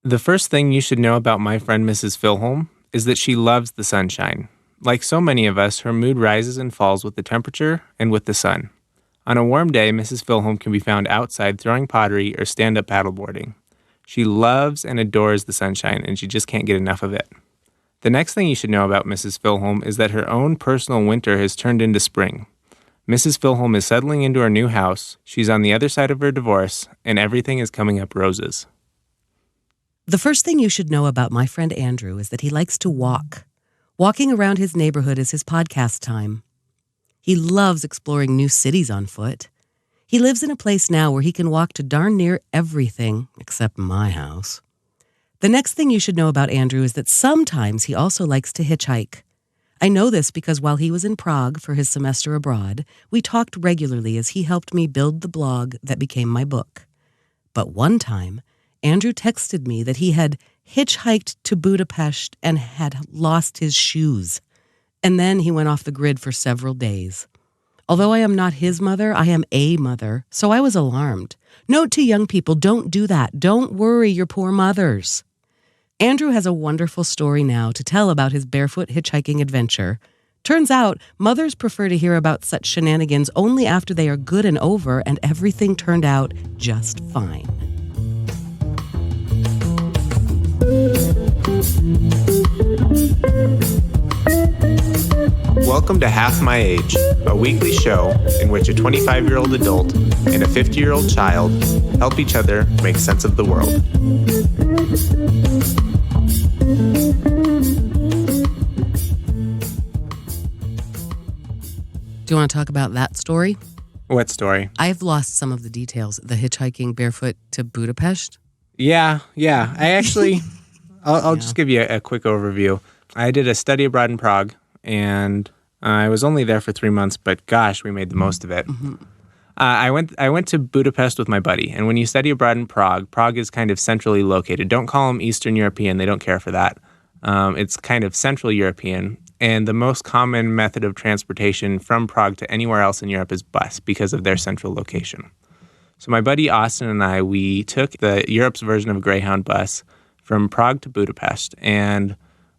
The first thing you should know about my friend Mrs. Filholm is that she loves the sunshine. Like so many of us, her mood rises and falls with the temperature and with the sun. On a warm day, Mrs. Filholm can be found outside throwing pottery or stand-up paddleboarding. She loves and adores the sunshine, and she just can't get enough of it. The next thing you should know about Mrs. Filholm is that her own personal winter has turned into spring. Mrs. Filholm is settling into her new house, she's on the other side of her divorce, and everything is coming up roses. The first thing you should know about my friend Andrew is that he likes to walk. Walking around his neighborhood is his podcast time. He loves exploring new cities on foot. He lives in a place now where he can walk to darn near everything except my house. The next thing you should know about Andrew is that sometimes he also likes to hitchhike. I know this because while he was in Prague for his semester abroad, we talked regularly as he helped me build the blog that became my book. But one time, Andrew texted me that he had hitchhiked to Budapest and had lost his shoes. And then he went off the grid for several days. Although I am not his mother, I am a mother, so I was alarmed. Note to young people, don't do that. Don't worry your poor mothers. Andrew has a wonderful story now to tell about his barefoot hitchhiking adventure. Turns out, mothers prefer to hear about such shenanigans only after they are good and over, and everything turned out just fine. Welcome to Half My Age, a weekly show in which a 25-year-old adult and a 50-year-old child help each other make sense of the world. Do you want to talk about that story? What story? I've lost some of the details. The hitchhiking barefoot to Budapest? Yeah. I actually, I'll just give you a quick overview. I did a study abroad in Prague, and I was only there for 3 months, but gosh, we made the most of it. Mm-hmm. I went to Budapest with my buddy, and when you study abroad in Prague, Prague is kind of centrally located. Don't call them Eastern European. They don't care for that. It's kind of Central European, and the most common method of transportation from Prague to anywhere else in Europe is bus because of their central location. So my buddy Austin and I, we took Europe's version of a Greyhound bus from Prague to Budapest, and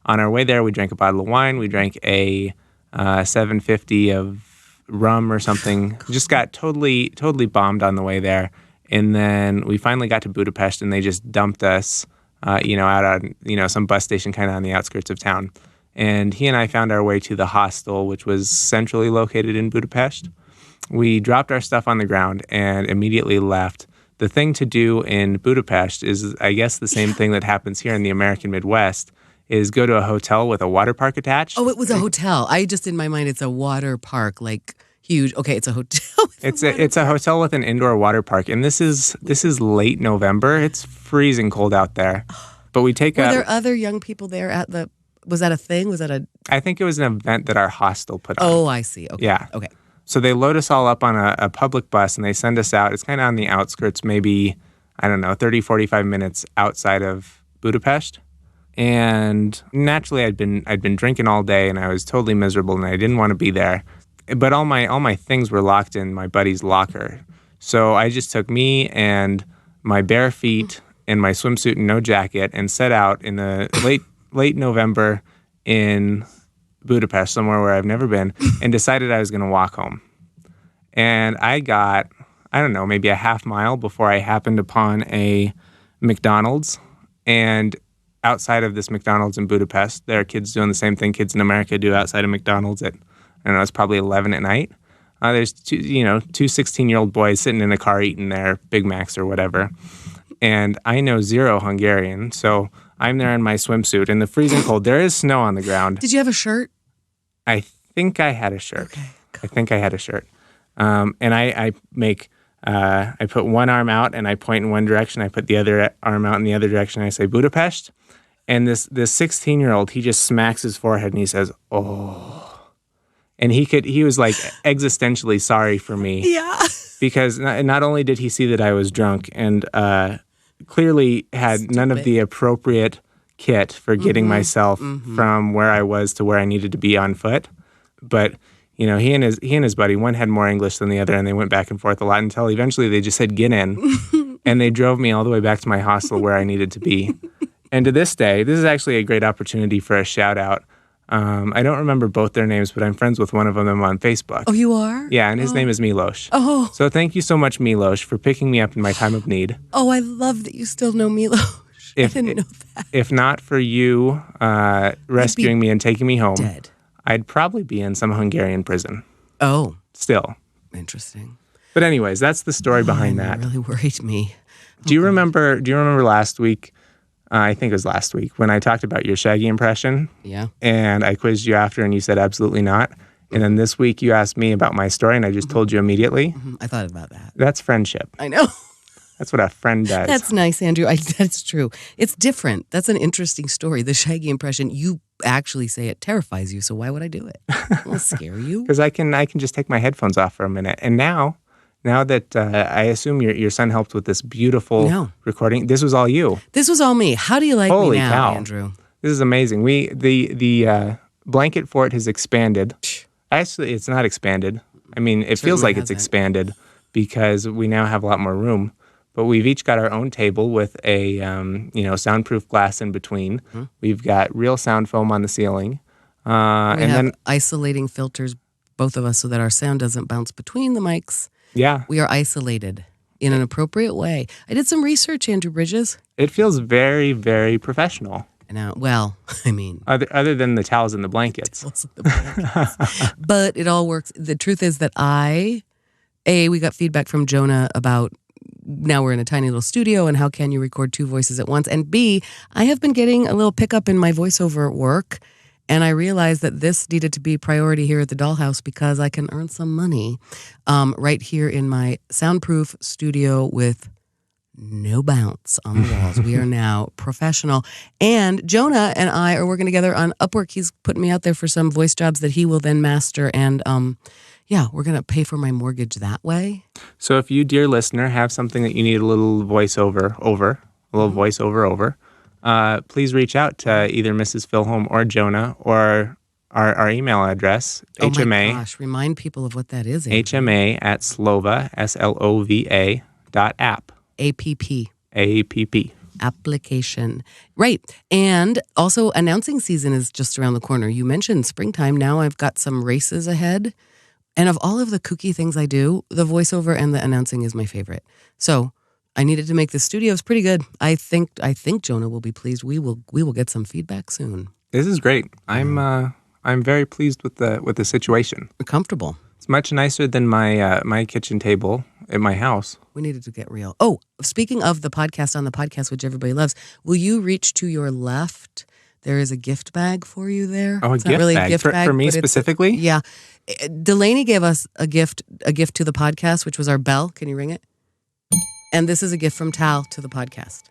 on our way there, we drank a bottle of wine. We drank a 750 of rum or something. Just got totally bombed on the way there. And then we finally got to Budapest, and they just dumped us, out on, some bus station kind of on the outskirts of town. And he and I found our way to the hostel, which was centrally located in Budapest. We dropped our stuff on the ground and immediately left. The thing to do in Budapest is, I guess, the same thing that happens here in the American Midwest, is go to a hotel with a water park attached. Oh, it was a hotel. I just, in my mind, it's a water park, like huge. Okay, it's a hotel. It's a hotel with an indoor water park, and this is late November. It's freezing cold out there. But we take Were there other young people there at the? Was that a thing? Was that a? I think it was an event that our hostel put on. Oh, I see. Okay. Yeah. Okay. So they load us all up on a public bus, and they send us out. It's kind of on the outskirts, maybe, 30, 45 minutes outside of Budapest. And naturally, I'd been drinking all day, and I was totally miserable, and I didn't want to be there. But all my things were locked in my buddy's locker. So I just took me and my bare feet and my swimsuit and no jacket and set out in the late November in Budapest, somewhere where I've never been, and decided I was going to walk home. And I got, maybe a half mile before I happened upon a McDonald's. And outside of this McDonald's in Budapest, there are kids doing the same thing kids in America do outside of McDonald's at, it's probably 11 at night. There's two 16-year-old boys sitting in a car eating their Big Macs or whatever. And I know zero Hungarian, so I'm there in my swimsuit in the freezing cold. There is snow on the ground. Did you have a shirt? I think I had a shirt. Okay. I think I had a shirt. And I put one arm out and I point in one direction. I put the other arm out in the other direction. And I say, Budapest. And this 16-year-old, he just smacks his forehead and he says, oh. And he was like existentially sorry for me. Yeah. Because not only did he see that I was drunk and clearly had none of the appropriate kit for getting myself from where I was to where I needed to be on foot, but he and his buddy, one had more English than the other, and they went back and forth a lot until eventually they just said, get in. And they drove me all the way back to my hostel where I needed to be. And to this day, this is actually a great opportunity for a shout out. I don't remember both their names, but I'm friends with one of them on Facebook. Oh, you are? Yeah, and his name is Milos. Oh. So thank you so much, Milos, for picking me up in my time of need. Oh, I love that you still know Milos. I didn't know that. If not for you rescuing me and taking me home, dead. I'd probably be in some Hungarian prison. Oh. Still. Interesting. But anyways, that's the story behind that. It really worried me. Do you remember last week? I think it was last week when I talked about your Shaggy impression. Yeah. And I quizzed you after and you said absolutely not. And then this week you asked me about my story and I just told you immediately. I thought about that. That's friendship. I know. That's what a friend does. That's nice, Andrew. That's true. It's different. That's an interesting story. The Shaggy impression, you actually say it terrifies you, so why would I do it? It won't scare you. Because I can just take my headphones off for a minute. And now that I assume your son helped with this beautiful recording, this was all you. This was all me. How do you like Holy me now, cow. Andrew? This is amazing. The blanket fort has expanded. Actually, it's not expanded. I mean, it feels like it's expanded because we now have a lot more room. But we've each got our own table with a soundproof glass in between. Mm-hmm. We've got real sound foam on the ceiling. We have isolating filters, both of us, so that our sound doesn't bounce between the mics. Yeah. We are isolated in an appropriate way. I did some research, Andrew Bridges. It feels very, very professional. Other than the towels and the blankets. But it all works. The truth is that we got feedback from Jonah about now we're in a tiny little studio and how can you record two voices at once? And B, I have been getting a little pickup in my voiceover work. And I realized that this needed to be priority here at the Dollhouse because I can earn some money right here in my soundproof studio with no bounce on the walls. We are now professional. And Jonah and I are working together on Upwork. He's putting me out there for some voice jobs that he will then master. And we're going to pay for my mortgage that way. So if you, dear listener, have something that you need a little voiceover over, please reach out to either Mrs. Filhom or Jonah or our email address, HMA. Oh my gosh, remind people of what that is. Andrew. HMA at Slova, SLOVA .app. APP. APP. Application. Right. And also announcing season is just around the corner. You mentioned springtime. Now I've got some races ahead. And of all of the kooky things I do, the voiceover and the announcing is my favorite. So I needed to make the studios pretty good. I think Jonah will be pleased. We will get some feedback soon. This is great. I'm very pleased with the situation. We're comfortable. It's much nicer than my kitchen table at my house. We needed to get real. Oh, speaking of the podcast on the podcast, which everybody loves, will you reach to your left? There is a gift bag for you there. Oh, it's not really a gift bag for me specifically? Yeah. Delaney gave us a gift to the podcast, which was our bell. Can you ring it? And this is a gift from Tal to the podcast.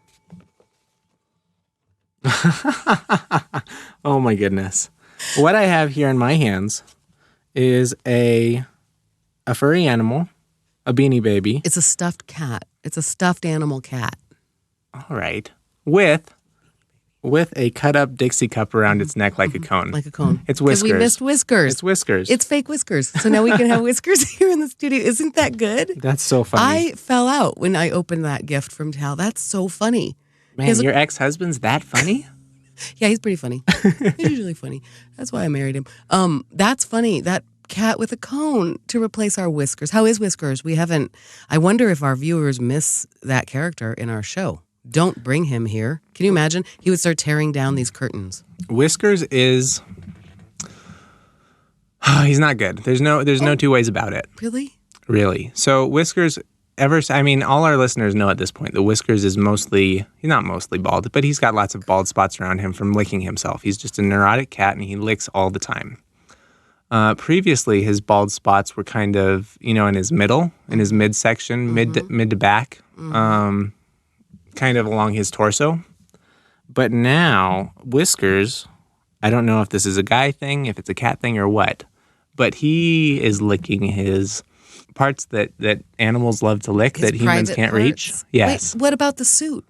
Oh my goodness. What I have here in my hands is a furry animal, a Beanie Baby. It's a stuffed cat. It's a stuffed animal cat. All right. With a cut-up Dixie cup around its neck like a cone. Like a cone. It's Whiskers. Because we missed Whiskers. It's Whiskers. It's fake Whiskers. So now we can have Whiskers here in the studio. Isn't that good? That's so funny. I fell out when I opened that gift from Tal. That's so funny. Man, your ex-husband's that funny? Yeah, he's pretty funny. He's usually funny. That's why I married him. That's funny. That cat with a cone to replace our Whiskers. How is Whiskers? I wonder if our viewers miss that character in our show. Don't bring him here. Can you imagine? He would start tearing down these curtains. Whiskers is... he's not good. There's no two ways about it. Really? Really. So Whiskers, all our listeners know at this point that Whiskers is he's not mostly bald, but he's got lots of bald spots around him from licking himself. He's just a neurotic cat and he licks all the time. Previously, his bald spots were kind of, in his midsection, mid to back. Kind of along his torso. But now, Whiskers, I don't know if this is a guy thing, if it's a cat thing or what, but he is licking his parts that animals love to lick that humans can't reach. Yes. Wait, what about the suit?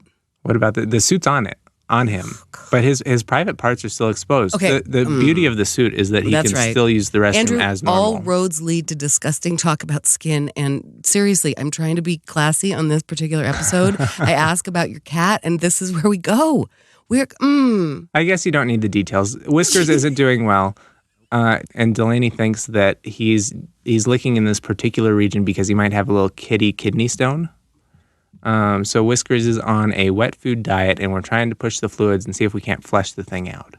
What about the suit's on it? on him. But his private parts are still exposed. Okay. The beauty of the suit is that he can still use the restroom Andrew, as normal. all roads lead to disgusting talk about skin. And seriously, I'm trying to be classy on this particular episode. I ask about your cat, and this is where we go. I guess you don't need the details. Whiskers isn't doing well. And Delaney thinks that he's licking in this particular region because he might have a little kitty kidney stone. So Whiskers is on a wet food diet, and we're trying to push the fluids and see if we can't flush the thing out.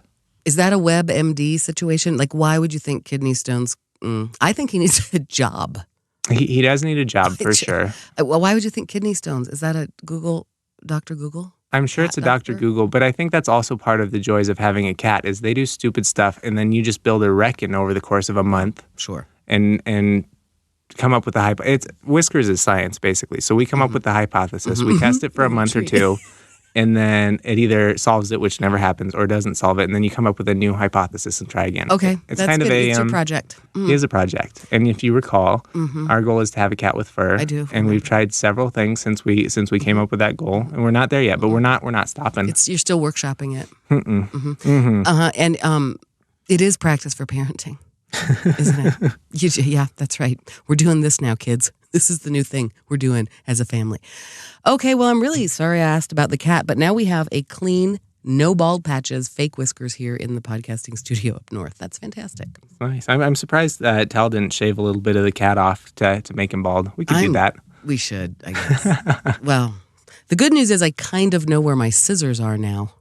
Is that a WebMD situation? Like, why would you think kidney stones? I think he needs a job. He does need a job for sure. Why would you think kidney stones? Is that a Dr. Google? I'm sure it's a Dr. Google, but I think that's also part of the joys of having a cat is they do stupid stuff, and then you just build a reckon over the course of a month. Sure. And come up with a Whiskers is science, basically. So we come up with the hypothesis. We test it for a month or two, and then it either solves it, which never happens, or doesn't solve it, and then you come up with a new hypothesis and try again. Okay, it's that's kind good. of a it's your project. It is a project, and if you recall, our goal is to have a cat with fur. I do, and we've tried several things since we came up with that goal, and we're not there yet, but we're not stopping. You're still workshopping it. And it is practice for parenting, isn't it? Yeah, that's right. We're doing this now, kids. This is the new thing we're doing as a family. Okay, well, I'm really sorry I asked about the cat, but now we have a clean, no bald patches, fake whiskers here in the podcasting studio up north. That's fantastic. Nice. I'm surprised that Tal didn't shave a little bit of the cat off to make him bald. We could do that. We should, I guess. Well, the good news is I kind of know where my scissors are now.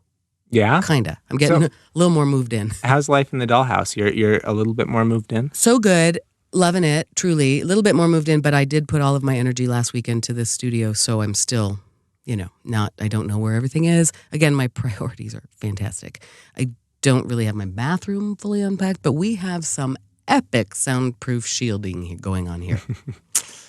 Yeah? Kinda. I'm getting a little more moved in. How's life in the dollhouse? You're a little bit more moved in? So good. Loving it, truly. A little bit more moved in, but I did put all of my energy last weekend to this studio, so I'm still, I don't know where everything is. Again, my priorities are fantastic. I don't really have my bathroom fully unpacked, but we have some epic soundproof shielding going on here.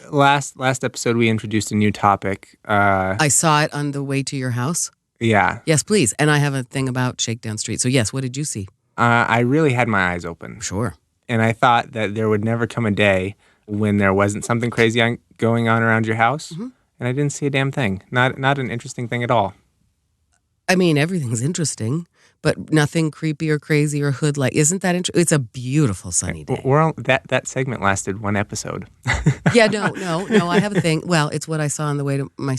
Last episode, we introduced a new topic. I saw it on the way to your house. Yeah. Yes, please. And I have a thing about Shakedown Street. So yes, what did you see? I really had my eyes open. Sure. And I thought that there would never come a day when there wasn't something crazy going on around your house. Mm-hmm. And I didn't see a damn thing. Not an interesting thing at all. I mean, everything's interesting, but nothing creepy or crazy or hood-like. Isn't that interesting? It's a beautiful sunny day. That segment lasted one episode. Yeah, no. I have a thing. Well, it's what I saw on the way to my...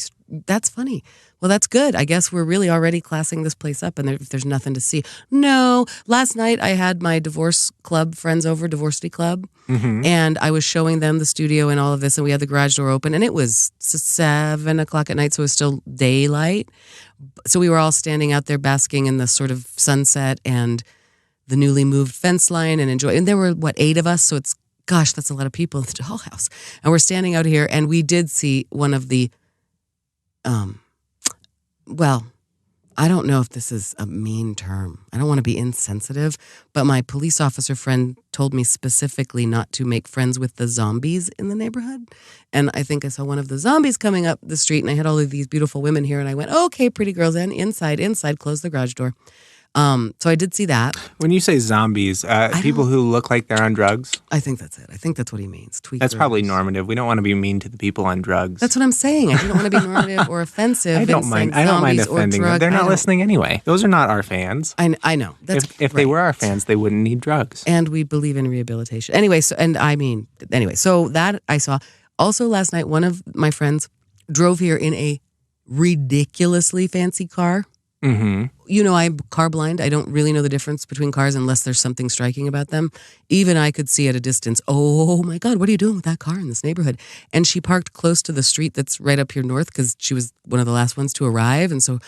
That's funny. Well, that's good. I guess we're really already classing this place up, and there's nothing to see. No, last night I had my divorce club friends over, Diversity Club, and I was showing them the studio and all of this, and we had the garage door open, and it was 7 o'clock at night, so it was still daylight. So we were all standing out there basking in the sort of sunset and the newly moved fence line and enjoying. And there were, 8 of us, so it's, gosh, that's a lot of people in the dollhouse. And we're standing out here, and we did see one of the... Well, I don't know if this is a mean term. I don't want to be insensitive, but my police officer friend told me specifically not to make friends with the zombies in the neighborhood. And I think I saw one of the zombies coming up the street, and I had all of these beautiful women here, and I went, okay, pretty girls, and inside, close the garage door. So I did see that. When you say zombies, people who look like they're on drugs? I think that's it. I think that's what he means. Tweakers. That's probably normative. We don't want to be mean to the people on drugs. That's what I'm saying. I don't want to be normative or offensive. I don't mind offending them. They're not listening anyway. Those are not our fans. I know. If they were our fans, they wouldn't need drugs. And we believe in rehabilitation. Anyway, so that I saw. Also last night, one of my friends drove here in a ridiculously fancy car. Mm-hmm. I'm car blind. I don't really know the difference between cars unless there's something striking about them. Even I could see at a distance, oh my God, what are you doing with that car in this neighborhood? And she parked close to the street that's right up here north because she was one of the last ones to arrive. And so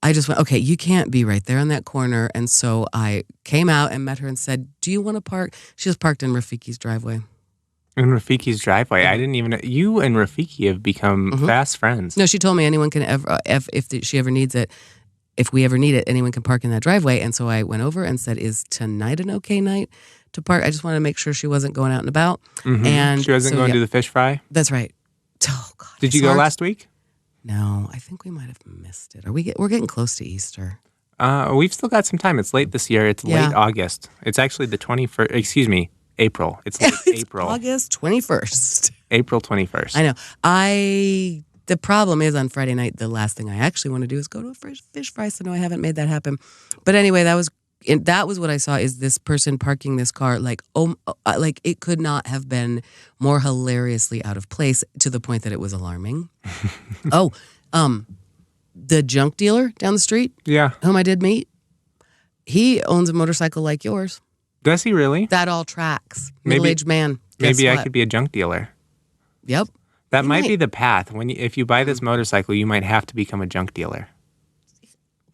I just went, okay, you can't be right there on that corner. And so I came out and met her and said, do you want to park? She was parked in Rafiki's driveway. In Rafiki's driveway? I didn't even know. You and Rafiki have become fast friends. No, she told me anyone can ever, if she ever needs it, if we ever need it, anyone can park in that driveway. And so I went over and said, is tonight an okay night to park? I just wanted to make sure she wasn't going out and about. Mm-hmm. And she wasn't going to the fish fry? That's right. Oh, God. Did you go last week? No, I think we might have missed it. We're getting close to Easter. We've still got some time. It's late this year. It's late August. It's actually the 21st. Excuse me, April. It's late April. August 21st. April 21st. I know. The problem is on Friday night, the last thing I actually want to do is go to a fish fry. So no, I haven't made that happen. But anyway, that was what I saw, is this person parking this car like it could not have been more hilariously out of place, to the point that it was alarming. The junk dealer down the street, whom I did meet, he owns a motorcycle like yours. Does he really? That all tracks. Middle-aged man. Maybe I could be a junk dealer. Yep. That might be the path. If you buy this motorcycle, you might have to become a junk dealer.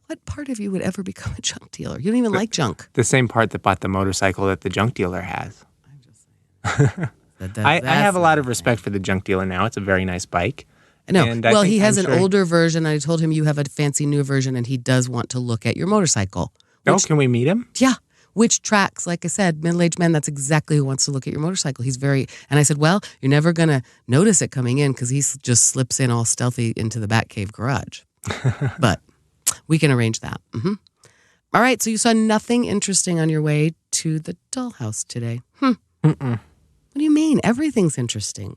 What part of you would ever become a junk dealer? You don't even like junk. The same part that bought the motorcycle that the junk dealer has. I'm just saying. I have a lot of respect for the junk dealer now. It's a very nice bike. No, well, he has an older version. I told him you have a fancy new version, and he does want to look at your motorcycle. Can we meet him? Yeah, which tracks, like I said, middle-aged man, that's exactly who wants to look at your motorcycle. And I said, well, you're never going to notice it coming in because he just slips in all stealthy into the Batcave garage. But we can arrange that. Mm-hmm. All right, so you saw nothing interesting on your way to the dollhouse today. What do you mean? Everything's interesting.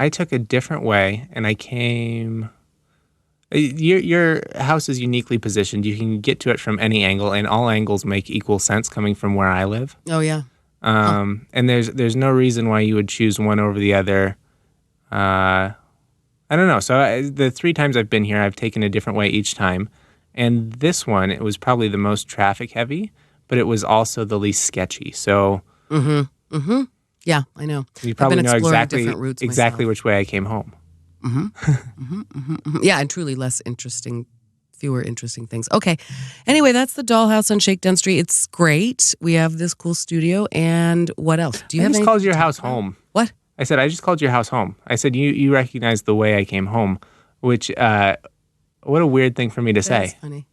I took a different way, and I came... Your house is uniquely positioned. You can get to it from any angle, and all angles make equal sense coming from where I live. Oh, yeah. And there's no reason why you would choose one over the other. I don't know. So the 3 times I've been here, I've taken a different way each time. And this one, it was probably the most traffic heavy, but it was also the least sketchy. So... Yeah, I know. You probably know exactly which way I came home. Yeah, and truly fewer interesting things. Okay. Anyway, that's the dollhouse on Shakedown Street. It's great. We have this cool studio. And what else? I just called your house home. What? I said, I just called your house home. I said, you recognize the way I came home, which, what a weird thing for me to say. That's funny.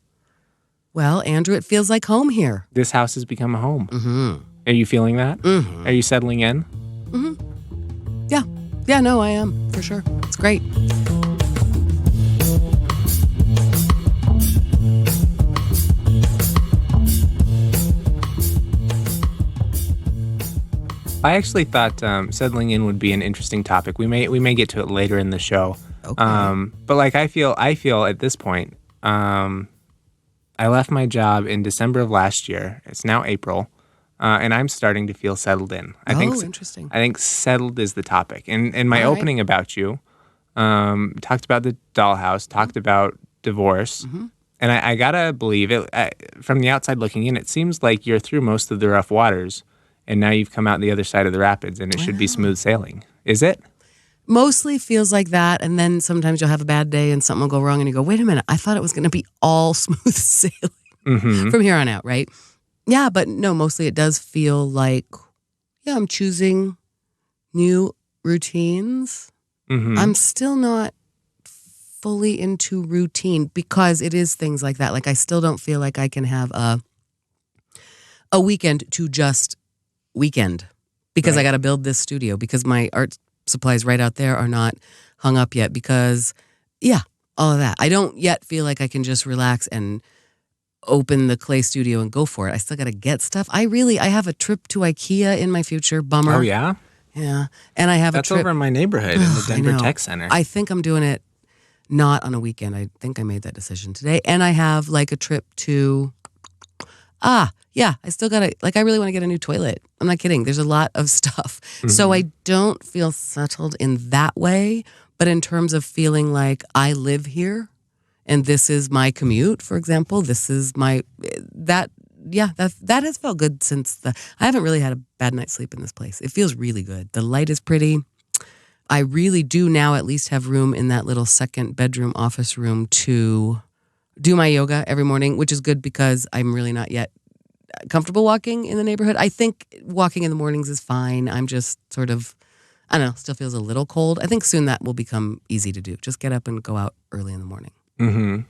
Well, Andrew, it feels like home here. This house has become a home. Are you feeling that? Are you settling in? Yeah. Yeah, no, I am, for sure. It's great. I actually thought settling in would be an interesting topic. We may get to it later in the show. Okay. But like I feel at this point, I left my job in December of last year. It's now April, and I'm starting to feel settled in. Interesting. I think settled is the topic. And in my opening about you, talked about the dollhouse, talked about divorce. And I gotta believe it. From the outside looking in, it seems like you're through most of the rough waters, and now you've come out the other side of the rapids, and it should be smooth sailing. Is it? Mostly feels like that, and then sometimes you'll have a bad day and something will go wrong, and you go, wait a minute, I thought it was going to be all smooth sailing from here on out, right? Yeah, but no, mostly it does feel like, I'm choosing new routines. I'm still not fully into routine because it is things like that. Like I still don't feel like I can have a weekend to just weekend because I got to build this studio because my art supplies right out there are not hung up yet because, all of that. I don't yet feel like I can just relax and open the clay studio and go for it. I still got to get stuff. I have a trip to IKEA in my future. Bummer. Oh, yeah? Yeah. And I have That's a trip. over in my neighborhood in the Denver Tech Center. I think I'm doing it not on a weekend. I think I made that decision today. And I have like a trip to, I still got to, I really want to get a new toilet. I'm not kidding. There's a lot of stuff. So I don't feel settled in that way. But in terms of feeling like I live here and this is my commute, for example, this is my, that has felt good since I haven't really had a bad night's sleep in this place. It feels really good. The light is pretty. I really do now at least have room in that little second bedroom office room to do my yoga every morning, which is good because I'm really not yet comfortable walking in the neighborhood. I think walking in the mornings is fine. I'm just sort of, I don't know, still feels a little cold. I think soon that will become easy to do. Just get up and go out early in the morning. And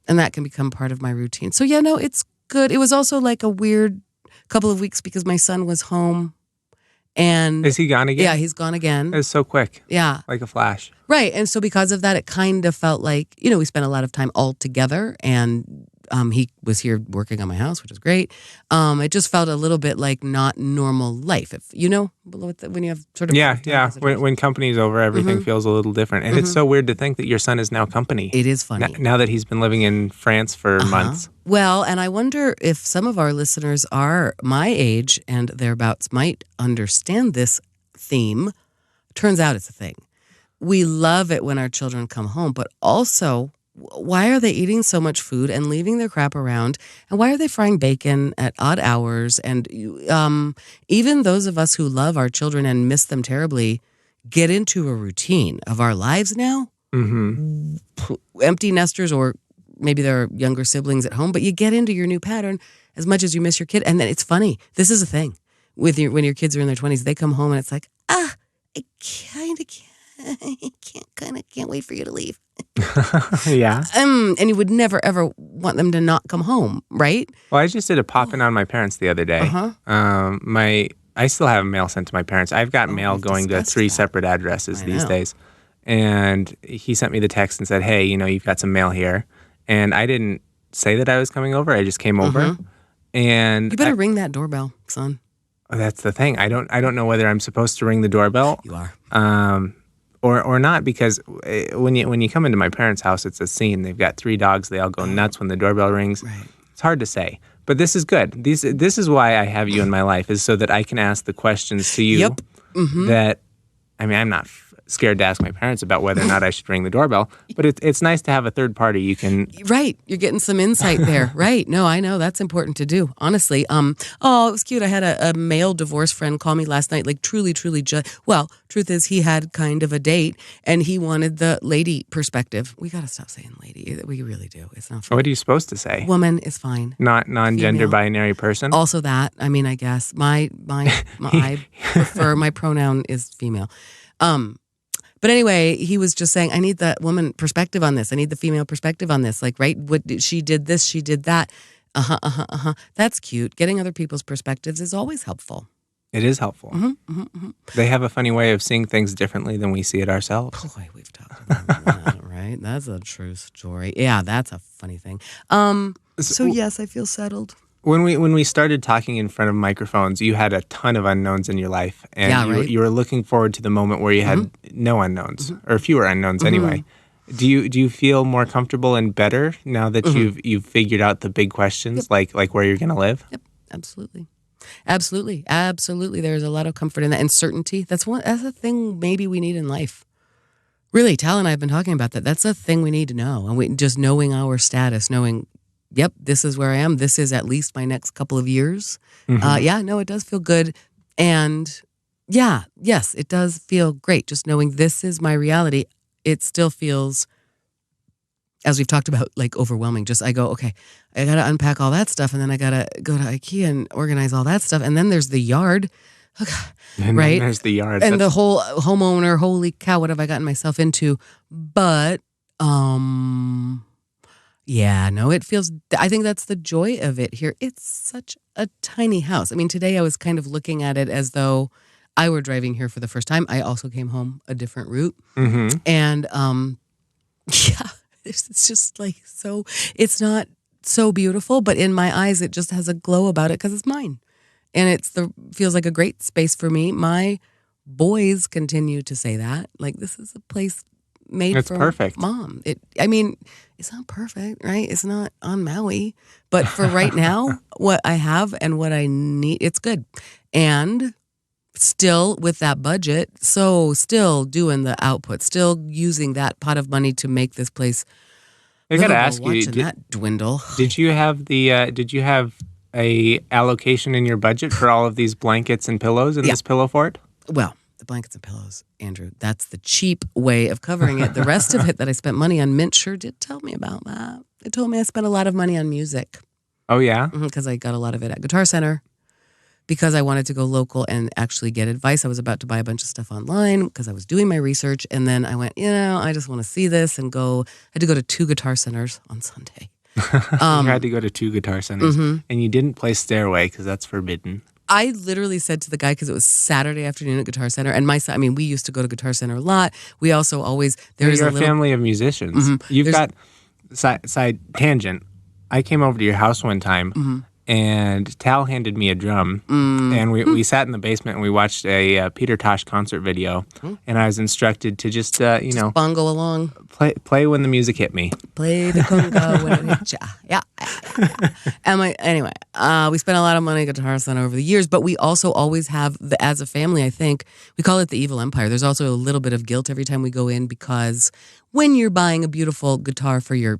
that can become part of my routine. So it's good. It was also like a weird couple of weeks because my son was home. And is he gone again? Yeah, he's gone again. It's so quick. Yeah. Like a flash. Right. And so because of that, it kind of felt like, we spent a lot of time all together and He was here working on my house, which is great. It just felt a little bit like not normal life. If when you have sort of yeah. When company's over, everything feels a little different, and it's so weird to think that your son is now company. It is funny now that he's been living in France for months. Well, and I wonder if some of our listeners are my age and thereabouts might understand this theme. Turns out it's a thing. We love it when our children come home, but also, why are they eating so much food and leaving their crap around? And why are they frying bacon at odd hours? And even those of us who love our children and miss them terribly get into a routine of our lives now. Empty nesters, or maybe there are younger siblings at home, but you get into your new pattern as much as you miss your kid. And then it's funny. This is a thing. When your kids are in their 20s, they come home and it's like, I kind of can't wait for you to leave. Yeah. And you would never, ever want them to not come home, right? Well, I just did a pop-in on my parents the other day. I still have mail sent to my parents. I've got mail going to 3 separate addresses these days. And he sent me the text and said, hey, you've got some mail here. And I didn't say that I was coming over. I just came over. And you better ring that doorbell, son. That's the thing. I don't know whether I'm supposed to ring the doorbell. You are. Or not, because when you come into my parents' house, it's a scene. They've got 3 dogs. They all go nuts when the doorbell rings. Right. It's hard to say. But this is good. This is why I have you in my life, is so that I can ask the questions to you that, I'm not scared to ask my parents about whether or not I should ring the doorbell, but it's nice to have a third party you can... Right. You're getting some insight there. Right. No, I know. That's important to do, honestly. It was cute. I had a male divorce friend call me last night, like truly, well, truth is he had kind of a date and he wanted the lady perspective. We got to stop saying lady. We really do. It's not fun. What are you supposed to say? Woman is fine. Not non-gender binary person? Also that. I guess I prefer, my pronoun is female. But anyway, he was just saying, I need the woman perspective on this. I need the female perspective on this. Like, right? She did this, she did that. That's cute. Getting other people's perspectives is always helpful. It is helpful. They have a funny way of seeing things differently than we see it ourselves. Boy, we've talked about that, right? That's a true story. Yeah, that's a funny thing. So yes, I feel settled. When we started talking in front of microphones, you had a ton of unknowns in your life, and you were looking forward to the moment where you had no unknowns, or fewer unknowns anyway. Do you feel more comfortable and better now that you've figured out the big questions, like where you're going to live? Yep, absolutely. There's a lot of comfort in that, and certainty. That's a thing maybe we need in life. Really, Tal and I have been talking about that. That's a thing we need to know, and just knowing our status, knowing. Yep, this is where I am. This is at least my next couple of years. It does feel good. And yes, it does feel great. Just knowing this is my reality, it still feels, as we've talked about, like overwhelming. Just I go, okay, I got to unpack all that stuff, and then I got to go to IKEA and organize all that stuff. And then there's the yard, and right? There's the yard. And the whole homeowner, holy cow, what have I gotten myself into? But, yeah, no, it feels, I think that's the joy of it here. It's such a tiny house. Today I was kind of looking at it as though I were driving here for the first time. I also came home a different route. And, it's just like, so, it's not so beautiful, but in my eyes, it just has a glow about it because it's mine. And feels like a great space for me. My boys continue to say that. Like, this is a place made for perfect. Mom. It's not perfect, right? It's not on Maui. But for right now, what I have and what I need, it's good. And still with that budget, so still doing the output, still using that pot of money to make this place. I got to ask you, that dwindle. Did you have a allocation in your budget for all of these blankets and pillows in this pillow fort? Well, the blankets and pillows, Andrew, that's the cheap way of covering it. The rest of it that I spent money on, Mint sure did tell me about that. It told me I spent a lot of money on music. Oh, yeah? Because I got a lot of it at Guitar Center. Because I wanted to go local and actually get advice. I was about to buy a bunch of stuff online because I was doing my research. And then I went, I just want to see this and go. I had to go to 2 Guitar Centers on Sunday. You had to go to 2 Guitar Centers. And you didn't play Stairway because that's forbidden. I literally said to the guy, because it was Saturday afternoon at Guitar Center, and we used to go to Guitar Center a lot. We also always, You're a family of musicians. You've got, side tangent, I came over to your house one time, and Tal handed me a drum, and we sat in the basement and we watched a Peter Tosh concert video, and I was instructed to just bongo along, play when the music hit me. play the conga when it hits ya. Yeah. Anyway, we spent a lot of money at Guitar Center over the years, but we also always have, as a family, I think, we call it the evil empire. There's also a little bit of guilt every time we go in, because when you're buying a beautiful guitar for your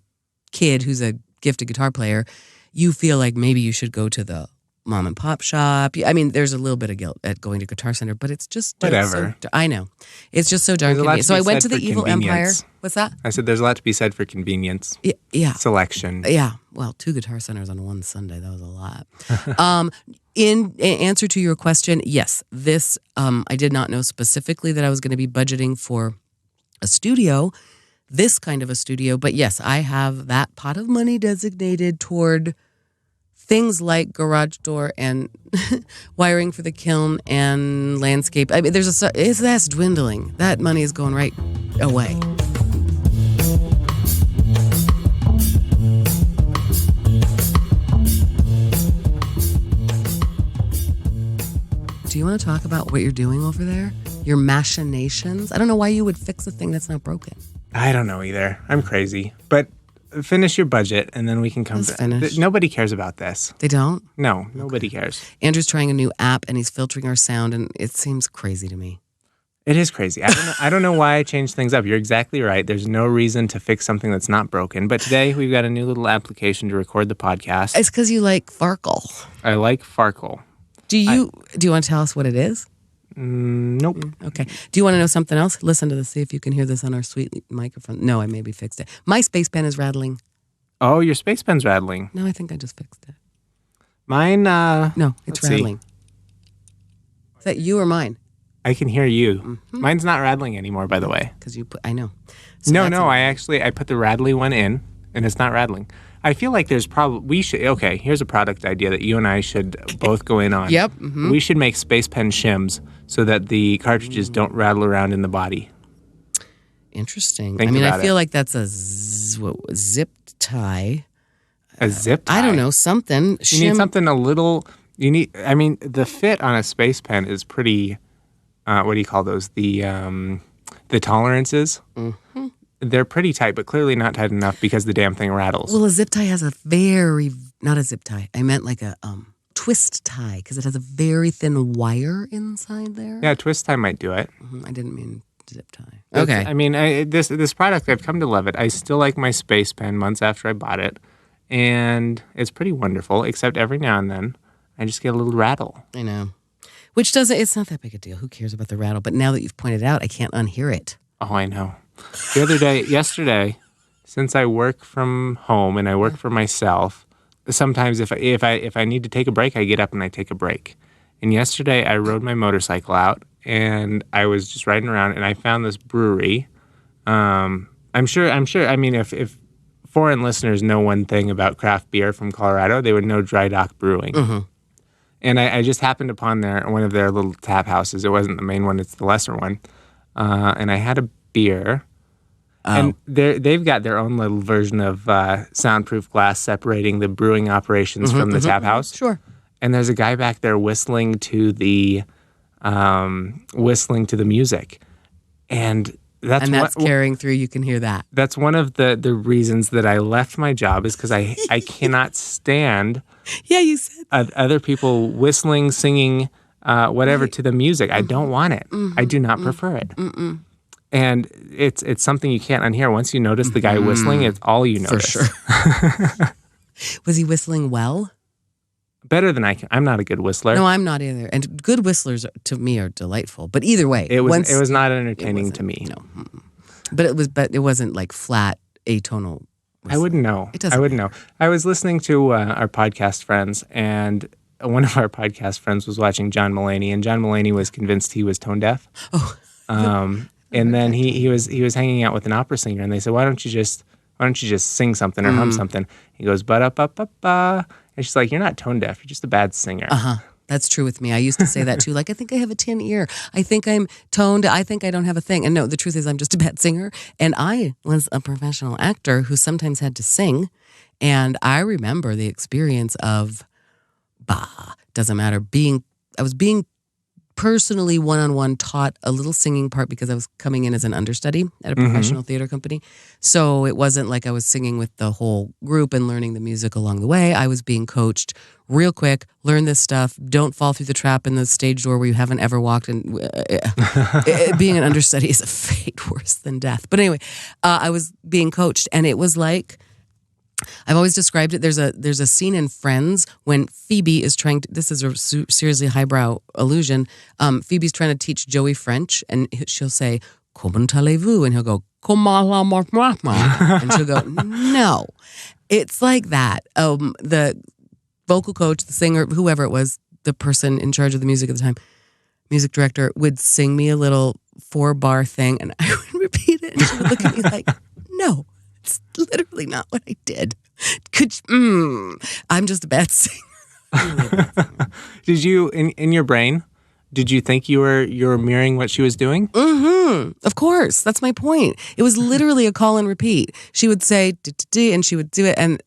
kid who's a gifted guitar player, you feel like maybe you should go to the mom and pop shop. I mean, there's a little bit of guilt at going to Guitar Center, but it's just whatever. I know. It's just so darn convenient. So I went to the evil empire. What's that? I said there's a lot to be said for convenience. Yeah. Selection. Yeah. Well, 2 Guitar Centers on one Sunday. That was a lot. In answer to your question, yes, this, I did not know specifically that I was going to be budgeting for a studio, this kind of a studio. But yes, I have that pot of money designated toward things like garage door and wiring for the kiln and landscape. I mean, that's dwindling. That money is going right away. Do you want to talk about what you're doing over there? Your machinations? I don't know why you would fix a thing that's not broken. I don't know either. I'm crazy. But finish your budget, and then we can come back. Nobody cares about this. They don't? No, nobody cares. Andrew's trying a new app, and he's filtering our sound, and it seems crazy to me. It is crazy. I don't know why I changed things up. You're exactly right. There's no reason to fix something that's not broken. But today, we've got a new little application to record the podcast. It's because you like Farkle. I like Farkle. Do you want to tell us what it is? Nope. Okay. Do you want to know something else? Listen to this. See if you can hear this on our sweet microphone. No, I maybe fixed it. My space pen is rattling. Oh, your space pen's rattling. No, I think I just fixed it. Mine, No, it's rattling. Is that you or mine? I can hear you. Mm-hmm. Mine's not rattling anymore, by the way. Because I know. So no, I put the rattly one in, and it's not rattling. I feel like there's here's a product idea that you and I should both go in on. Yep. Mm-hmm. We should make space pen shims so that the cartridges don't rattle around in the body. Interesting. I feel like that's a zip tie. A zip tie? I don't know, something. You need something a little, the fit on a space pen is pretty, what do you call those? The tolerances. Mm-hmm. They're pretty tight, but clearly not tight enough because the damn thing rattles. Well, a zip tie has not a zip tie. I meant like a twist tie, because it has a very thin wire inside there. Yeah, twist tie might do it. Mm-hmm. I didn't mean zip tie. Okay. This product, I've come to love it. I still like my space pen months after I bought it, and it's pretty wonderful, except every now and then I just get a little rattle. I know. It's not that big a deal. Who cares about the rattle? But now that you've pointed it out, I can't unhear it. Oh, I know. Yesterday, since I work from home and I work for myself, sometimes if I need to take a break, I get up and I take a break. And yesterday I rode my motorcycle out and I was just riding around and I found this brewery. I'm sure. I mean, if foreign listeners know one thing about craft beer from Colorado, they would know Dry Dock Brewing. Mm-hmm. And I just happened upon one of their little tap houses. It wasn't the main one; it's the lesser one. And I had a beer. Oh. And they've got their own little version of soundproof glass separating the brewing operations from the tap house. Sure. And there's a guy back there whistling to the music, and that's carrying through. You can hear that. That's one of the reasons that I left my job, is because I cannot stand. Yeah, you said other people whistling, singing, whatever to the music. I don't want it. Mm-hmm. I do not prefer it. Mm-mm. And it's something you can't unhear. Once you notice the guy whistling, it's all you notice. For sure. Was he whistling well? Better than I can. I'm not a good whistler. No, I'm not either. And good whistlers to me are delightful. But either way, it was not entertaining to me. No, but it wasn't like flat atonal whistling. I wouldn't know. I wouldn't know. I was listening to our podcast friends, and one of our podcast friends was watching John Mulaney, and John Mulaney was convinced he was tone deaf. Oh. And then he was hanging out with an opera singer, and they said, "Why don't you just sing something or hum something?" He goes, "Ba-da-ba-ba-ba," and she's like, "You're not tone deaf. You're just a bad singer." Uh-huh. That's true with me. I used to say that too. Like, I think I have a tin ear. I think I'm toned. I think I don't have a thing. And no, the truth is I'm just a bad singer. And I was a professional actor who sometimes had to sing. And I remember the experience of, doesn't matter, I was being personally one-on-one taught a little singing part because I was coming in as an understudy at a professional theater company. So it wasn't like I was singing with the whole group and learning the music along the way. I was being coached real quick, learn this stuff, don't fall through the trap in the stage door where you haven't ever walked. And being an understudy is a fate worse than death. But anyway, I was being coached, and it was like, I've always described it. There's a scene in Friends when Phoebe is trying to. This is a seriously highbrow allusion. Phoebe's trying to teach Joey French, and she'll say "Comment allez-vous?" and he'll go "Comment la ma," and she'll go "No." It's like that. The vocal coach, the singer, whoever it was, the person in charge of the music at the time, music director, would sing me a little 4-bar thing, and I would repeat it, and she would look at me like, "No. It's literally not what I did. I'm just a bad singer." Did you, in your brain, did you think you were mirroring what she was doing? Of course. That's my point. It was literally a call and repeat. She would say, and she would do it. And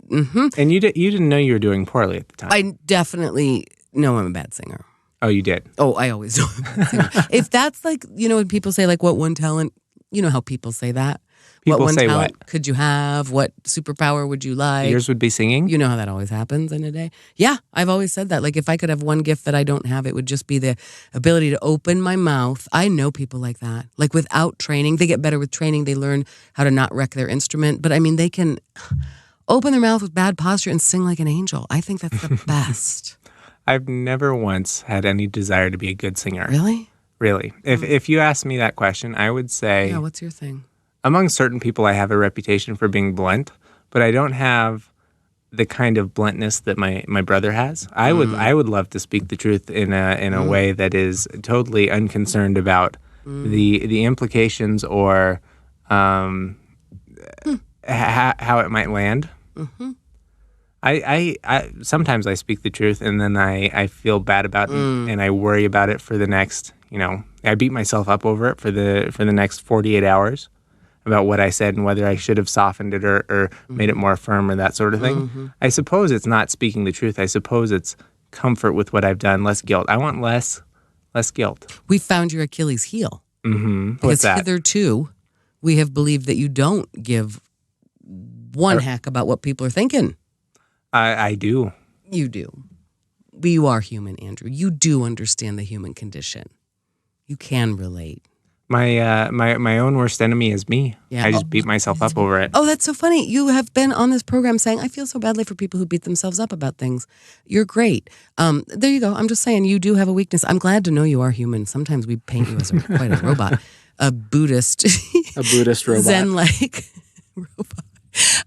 And you didn't know you were doing poorly at the time. I definitely know I'm a bad singer. Oh, you did? Oh, I always know I'm a bad singer. If that's like, when people say like, what one talent, you know how people say that? People what one say talent what? could you have? What superpower would you like? Yours would be singing? You know how that always happens in a day. Yeah, I've always said that. Like, if I could have one gift that I don't have, it would just be the ability to open my mouth. I know people like that. Like, without training, they get better with training. They learn how to not wreck their instrument. But I mean, they can open their mouth with bad posture and sing like an angel. I think that's the best. I've never once had any desire to be a good singer. Really? Really. If you asked me that question, I would say... Yeah, what's your thing? Among certain people, I have a reputation for being blunt, but I don't have the kind of bluntness that my brother has. I would love to speak the truth in a way that is totally unconcerned about the implications or how it might land. I sometimes I speak the truth, and then I feel bad about it, and I worry about it for the next. I beat myself up over it for the next 48 hours. About what I said and whether I should have softened it or made it more firm or that sort of thing. I suppose it's not speaking the truth. I suppose it's comfort with what I've done, less guilt. I want less guilt. We found your Achilles heel. What's that? Hitherto, we have believed that you don't give one heck about what people are thinking. I do. You do. But you are human, Andrew. You do understand the human condition. You can relate. My own worst enemy is me. Yeah. I just beat myself up over it. Oh, that's so funny. You have been on this program saying, I feel so badly for people who beat themselves up about things. You're great. There you go. I'm just saying you do have a weakness. I'm glad to know you are human. Sometimes we paint you as quite a robot. A Buddhist. A Buddhist robot. Zen-like robot.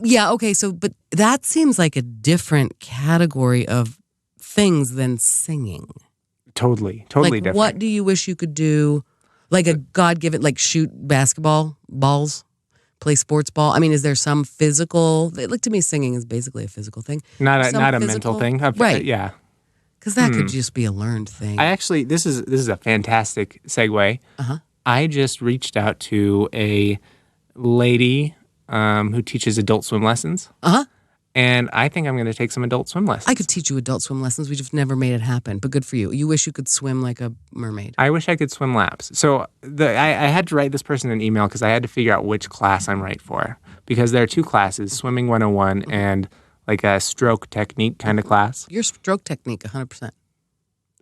Yeah, okay. But that seems like a different category of things than singing. Totally like, different. What do you wish you could do? Like a God-given, like shoot basketball balls, play sports ball. I mean, is there some physical? Like, to me, singing is basically a physical thing. Not a mental thing, right? Yeah, because that could just be a learned thing. I actually, this is a fantastic segue. I just reached out to a lady who teaches adult swim lessons. And I think I'm going to take some adult swim lessons. I could teach you adult swim lessons. We just never made it happen. But good for you. You wish you could swim like a mermaid. I wish I could swim laps. So I had to write this person an email because I had to figure out which class I'm right for. Because there are two classes, Swimming 101 and like a stroke technique kind of class. Your stroke technique, 100%.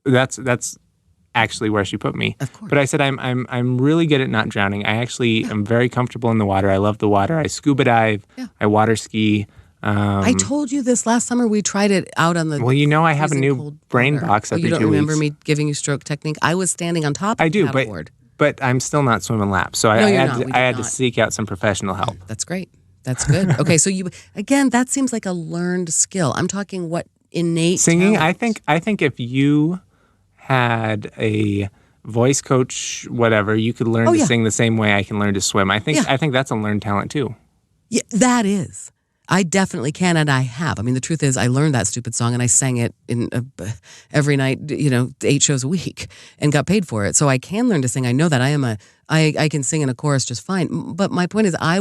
That's actually where she put me. Of course. But I said I'm really good at not drowning. I actually am very comfortable in the water. I love the water. I scuba dive. Yeah. I water ski. I told you this last summer. We tried it out on the. Well, I have a new brain box every 2 weeks. You don't remember me giving you stroke technique? I was standing on top of the paddleboard. But I'm still not swimming laps. So I had to seek out some professional help. That's great. That's good. Okay, so that seems like a learned skill. I'm talking what innate singing. Talent. I think if you had a voice coach, whatever, you could learn to sing the same way I can learn to swim. I think that's a learned talent too. Yeah, that is. I definitely can, and I have. I mean, the truth is, I learned that stupid song, and I sang it in every night, 8 shows a week, and got paid for it. So I can learn to sing. I know that I can sing in a chorus just fine. But my point is, I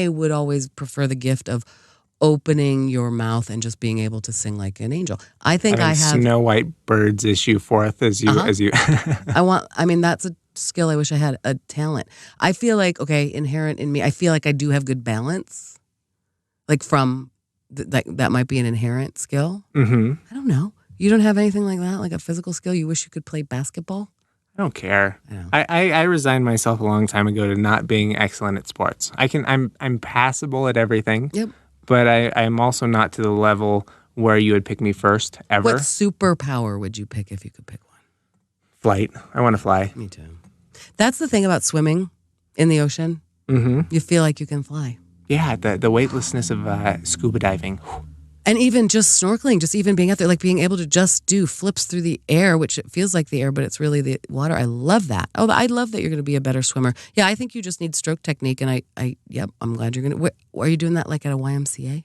would always prefer the gift of opening your mouth and just being able to sing like an angel. I think I have Snow White Birds issue forth as you. That's a skill I wish I had, a talent. I feel like, inherent in me, I feel like I do have good balance. Like from, that might be an inherent skill. Mm-hmm. I don't know. You don't have anything like that, like a physical skill? You wish you could play basketball? I don't care. I resigned myself a long time ago to not being excellent at sports. I'm passable at everything. Yep. But I'm also not to the level where you would pick me first ever. What superpower would you pick if you could pick one? Flight. I want to fly. Me too. That's the thing about swimming in the ocean. Mm-hmm. You feel like you can fly. Yeah, the weightlessness of scuba diving. And even just snorkeling, just even being out there, like being able to just do flips through the air, which it feels like the air, but it's really the water. I love that. Oh, I love that you're going to be a better swimmer. Yeah, I think you just need stroke technique, and I'm glad you're going to. Are you doing that like at a YMCA?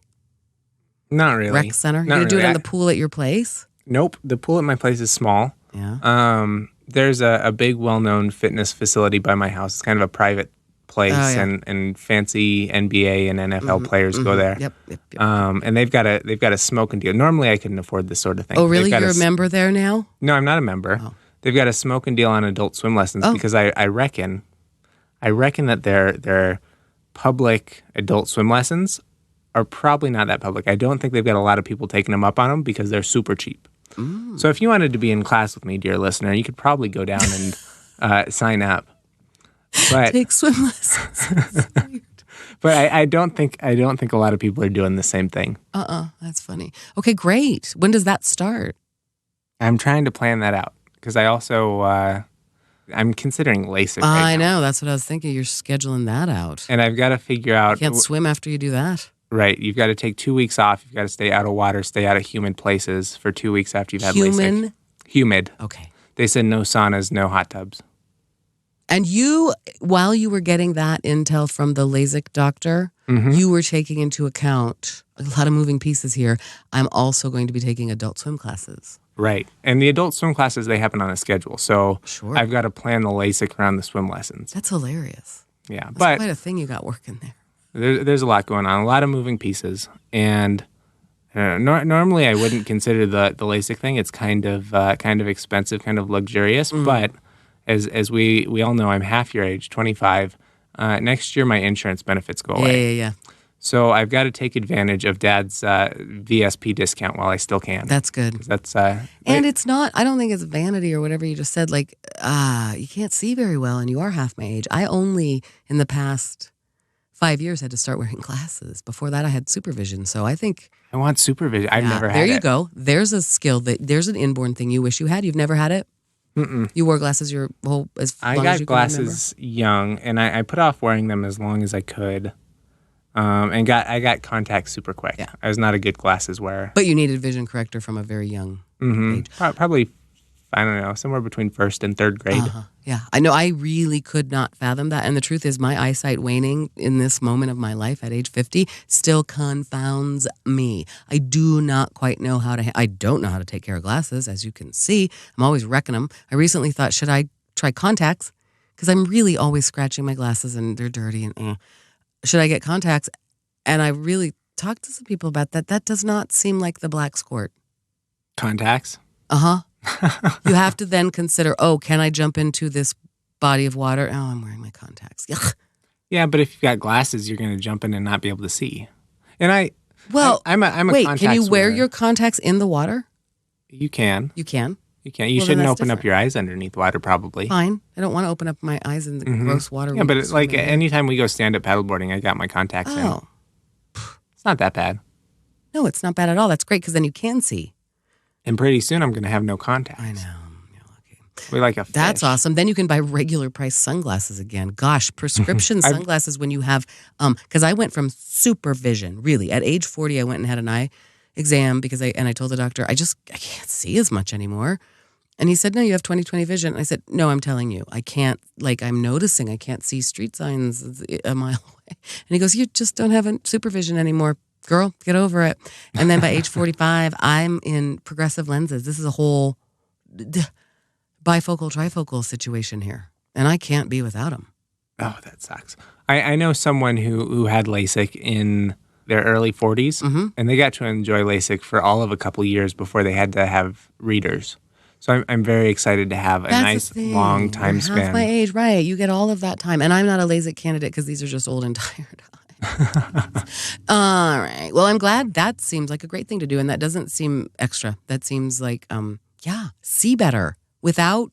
Not really. Rec center? You're going to do it in the pool at your place? Nope. The pool at my place is small. Yeah. There's a big, well-known fitness facility by my house. It's kind of a private place, and fancy NBA and NFL players go there. Yep. And they've got a smoking deal. Normally, I couldn't afford this sort of thing. Oh, really? You're a member there now? No, I'm not a member. Oh. They've got a smoking deal on adult swim lessons because I reckon that their public adult swim lessons are probably not that public. I don't think they've got a lot of people taking them up on them because they're super cheap. Mm. So if you wanted to be in class with me, dear listener, you could probably go down and sign up. But, take swim lessons. But I don't think a lot of people are doing the same thing. That's funny. Okay, great. When does that start? I'm trying to plan that out because I also I'm considering LASIK. I know. That's what I was thinking. You're scheduling that out, and I've got to figure out. You can't swim after you do that. Right. You've got to take 2 weeks off. You've got to stay out of water, stay out of humid places for 2 weeks after you've had LASIK. Humid. Okay. They said no saunas, no hot tubs. And you, while you were getting that intel from the LASIK doctor, you were taking into account a lot of moving pieces here. I'm also going to be taking adult swim classes. Right. And the adult swim classes, they happen on a schedule. So sure. I've got to plan the LASIK around the swim lessons. That's hilarious. Yeah. That's quite a thing you got working there. There's a lot going on, a lot of moving pieces. And normally I wouldn't consider the LASIK thing. It's kind of expensive, kind of luxurious, but as we all know, I'm half your age, 25. Next year, my insurance benefits go away. Yeah. So I've got to take advantage of Dad's VSP discount while I still can. That's good. That's and it's not. I don't think it's vanity or whatever you just said. Like, you can't see very well, and you are half my age. I only in the past 5 years had to start wearing glasses. Before that, I had supervision. So I think I want supervision. I've never had it. There you go. There's a skill there's an inborn thing you wish you had. You've never had it. Mm-mm. You wore glasses your whole as long as you I got can glasses young, and I put off wearing them as long as I could, and I got contacts super quick. Yeah. I was not a good glasses wearer. But you needed vision corrector from a very young age. Probably, I don't know, somewhere between first and third grade. Yeah, I know. I really could not fathom that. And the truth is, my eyesight waning in this moment of my life at age 50 still confounds me. I do not quite know how to. I don't know how to take care of glasses, as you can see. I'm always wrecking them. I recently thought, should I try contacts? Because I'm really always scratching my glasses and they're dirty. And should I get contacts? And I really talked to some people about that. That does not seem like the black squirt. Contacts? You have to then consider, can I jump into this body of water? Oh, I'm wearing my contacts. Yuck. Yeah, but if you've got glasses, you're going to jump in and not be able to see. And I'm a wait, contacts can you wear wearer. your contacts in the water? You can. You can? You can. You shouldn't open up your eyes underneath water, probably. Fine. I don't want to open up my eyes in the gross water. Yeah, but anytime we go stand-up paddleboarding, I got my contacts in. It's not that bad. No, it's not bad at all. That's great because then you can see. And pretty soon I'm going to have no contacts. I know. You're lucky. We like a fish. That's awesome. Then you can buy regular price sunglasses again. Gosh, prescription sunglasses when you have, because I went from supervision, really. At age 40, I went and had an eye exam because I told the doctor, I can't see as much anymore. And he said, no, you have 20/20 vision. I said, no, I'm telling you, I can't, I'm noticing I can't see street signs a mile away. And he goes, you just don't have supervision anymore. girl, get over it. And then by age 45, I'm in progressive lenses. This is a whole bifocal, trifocal situation here. And I can't be without them. Oh, that sucks. I know someone who had LASIK in their early 40s, and they got to enjoy LASIK for all of a couple years before they had to have readers. So I'm very excited to have a nice long time span. Half my age, right? You get all of that time, and I'm not a LASIK candidate because these are just old and tired eyes. All right. Well, I'm glad. That seems like a great thing to do, and that doesn't seem extra. That seems like, see better without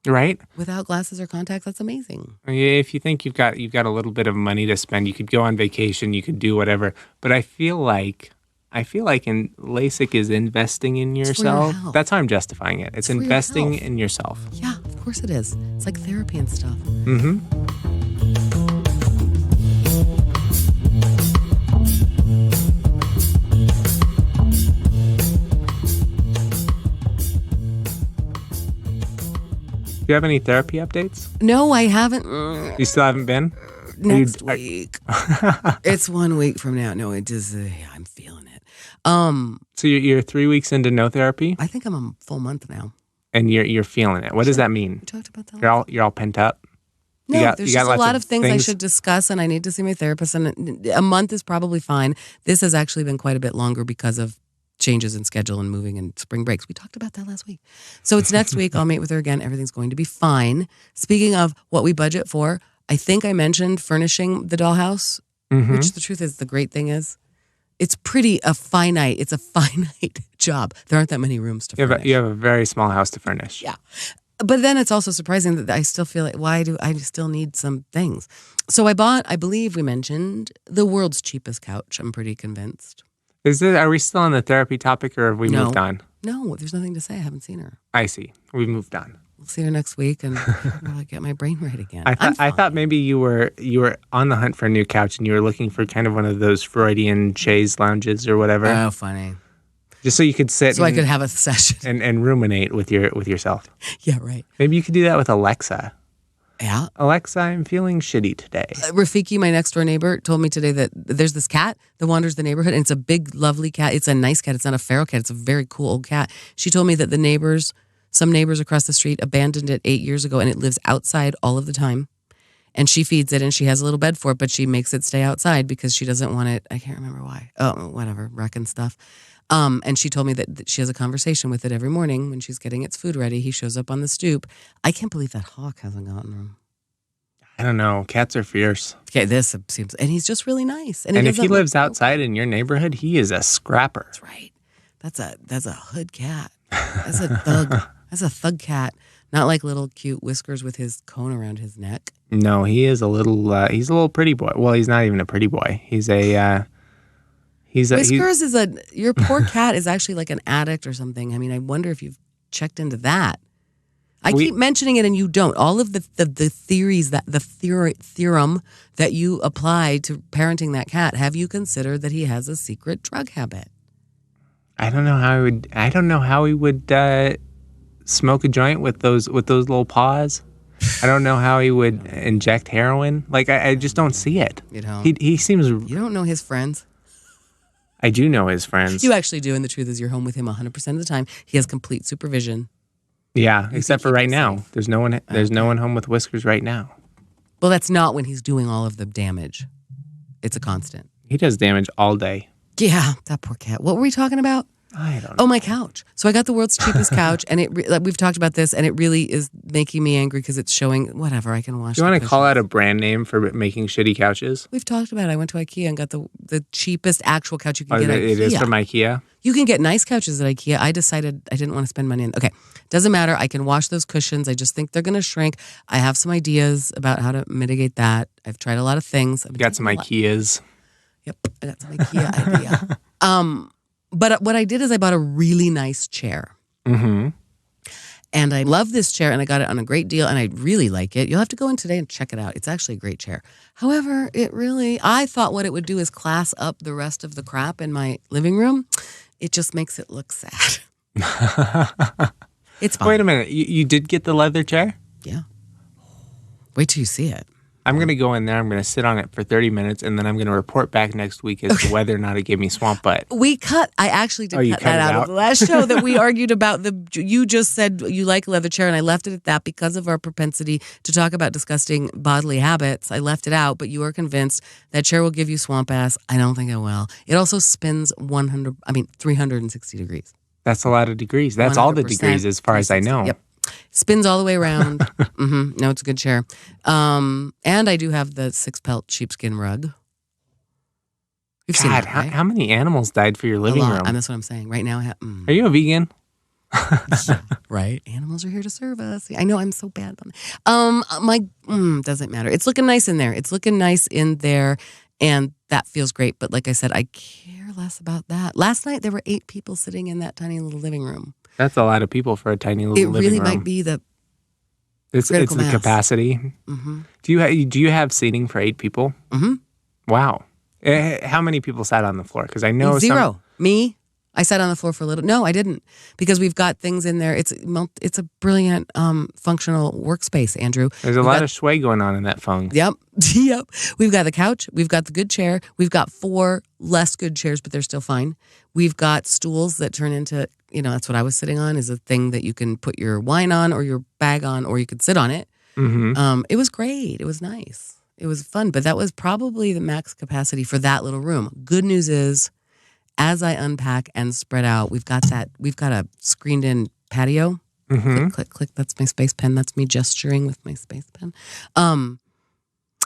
glasses or contacts. That's amazing. If you think you've got a little bit of money to spend, you could go on vacation, you could do whatever. But I feel like in LASIK is investing in yourself. That's how I'm justifying it. It's investing in yourself. Yeah, of course it is. It's like therapy and stuff. Mm-hmm. Do you have any therapy updates? No, I haven't. You still haven't been? Next week. It's 1 week from now. No, it just, I'm feeling it. So you're 3 weeks into no therapy? I think I'm a full month now. And you're feeling it. What does that mean? We talked about that. You're all pent up? No, there's just a lot of things I should discuss, and I need to see my therapist. And a month is probably fine. This has actually been quite a bit longer because of changes in schedule and moving and spring breaks. We talked about that last week. So it's next week. I'll meet with her again. Everything's going to be fine. Speaking of what we budget for, I think I mentioned furnishing the dollhouse, which the truth is, the great thing is, it's a finite job. There aren't that many rooms to furnish. You have a very small house to furnish. Yeah. But then it's also surprising that I still feel like, why do I still need some things? So I believe we mentioned, the world's cheapest couch. I'm pretty convinced. Are we still on the therapy topic, or have we moved on? No, there's nothing to say. I haven't seen her. I see. We've moved on. We'll see her next week, and I'll get my brain right again. I thought maybe you were on the hunt for a new couch, and you were looking for kind of one of those Freudian chaise lounges or whatever. Oh, funny. Just so you could sit. So I could have a session and ruminate with yourself. Yeah, right. Maybe you could do that with Alexa. Yeah. Alexa, I'm feeling shitty today. Rafiki, my next door neighbor, told me today that there's this cat that wanders the neighborhood, and it's a big, lovely cat. It's a nice cat. It's not a feral cat. It's a very cool old cat. She told me that some neighbors across the street abandoned it 8 years ago, and it lives outside all of the time. And she feeds it, and she has a little bed for it, but she makes it stay outside because she doesn't want it. I can't remember why. Oh, whatever, wrecking stuff. And she told me that she has a conversation with it every morning when she's getting its food ready. He shows up on the stoop. I can't believe that hawk hasn't gotten him. I don't know. Cats are fierce. Okay, this seems, and he's just really nice. And if he lives outside in your neighborhood, he is a scrapper. That's right. That's a hood cat. That's a thug. That's a thug cat. Not like little cute Whiskers with his cone around his neck. No, he is he's a little pretty boy. Well, he's not even a pretty boy. Whiskers your poor cat is actually like an addict or something. I mean, I wonder if you've checked into that. I keep mentioning it and you don't. All of the theories, theorem that you apply to parenting that cat, have you considered that he has a secret drug habit? I don't know how he would smoke a joint with those little paws. I don't know how he would inject heroin. Like I just don't see it. You know, he seems. You don't know his friends. I do know his friends. You actually do, and the truth is, you're home with him 100% of the time. He has complete supervision. Yeah, except for right now. There's no one. There's no one home with Whiskers right now. Well, that's not when he's doing all of the damage. It's a constant. He does damage all day. Yeah, that poor cat. What were we talking about? I don't know. Oh, my couch. So I got the world's cheapest couch, and we've talked about this, and it really is making me angry because it's showing whatever I can wash. Do you want to call out a brand name for making shitty couches? We've talked about it. I went to IKEA and got the cheapest actual couch you can get at IKEA. It is from IKEA? You can get nice couches at IKEA. I decided I didn't want to spend money on. Okay, doesn't matter. I can wash those cushions. I just think they're going to shrink. I have some ideas about how to mitigate that. I've tried a lot of things. You got some IKEAs. Yep, I got some IKEA idea. But what I did is I bought a really nice chair. Mm-hmm. And I love this chair, and I got it on a great deal, and I really like it. You'll have to go in today and check it out. It's actually a great chair. However, I thought what it would do is class up the rest of the crap in my living room. It just makes it look sad. It's fine. Wait a minute. You did get the leather chair? Yeah. Wait till you see it. I'm going to go in there. I'm going to sit on it for 30 minutes, and then I'm going to report back next week as to whether or not it gave me swamp butt. I actually did cut that out of the last show that we argued about. You just said you like a leather chair, and I left it at that because of our propensity to talk about disgusting bodily habits. I left it out, but you are convinced that chair will give you swamp ass. I don't think it will. It also spins 360 degrees. That's a lot of degrees. That's all the degrees as far as I know. Yep. Spins all the way around. No, it's a good chair. And I do have the 6-pelt sheepskin rug. You've seen that, right? How many animals died for your living room? And that's what I'm saying. Right now, Are you a vegan? Right? Animals are here to serve us. I know I'm so bad on that. Doesn't matter. It's looking nice in there. And that feels great. But like I said, I care less about that. Last night, there were 8 people sitting in that tiny little living room. That's a lot of people for a tiny little living room. It really might be it's the capacity. Mm-hmm. Do you have seating for 8 people? Mm-hmm. Wow. How many people sat on the floor? Because I know 0. Me? I sat on the floor for a little. No, I didn't, because we've got things in there. It's a brilliant functional workspace, Andrew. There's a lot of sway going on in that phone. Yep. We've got the couch. We've got the good chair. We've got 4 less good chairs, but they're still fine. We've got stools that turn into, that's what I was sitting on, is a thing that you can put your wine on or your bag on, or you could sit on it. Mm-hmm. It was great. It was nice. It was fun, but that was probably the max capacity for that little room. Good news is, as I unpack and spread out, we've got a screened-in patio. Mm-hmm. Click, click, click. That's my space pen. That's me gesturing with my space pen.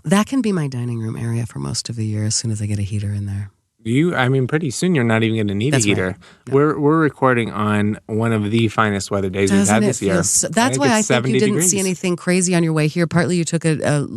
That can be my dining room area for most of the year as soon as I get a heater in there. Pretty soon you're not even going to need a heater. Right. No. We're recording on one of the finest weather days we've had this year. That's why I think you didn't see anything crazy on your way here. Partly you took a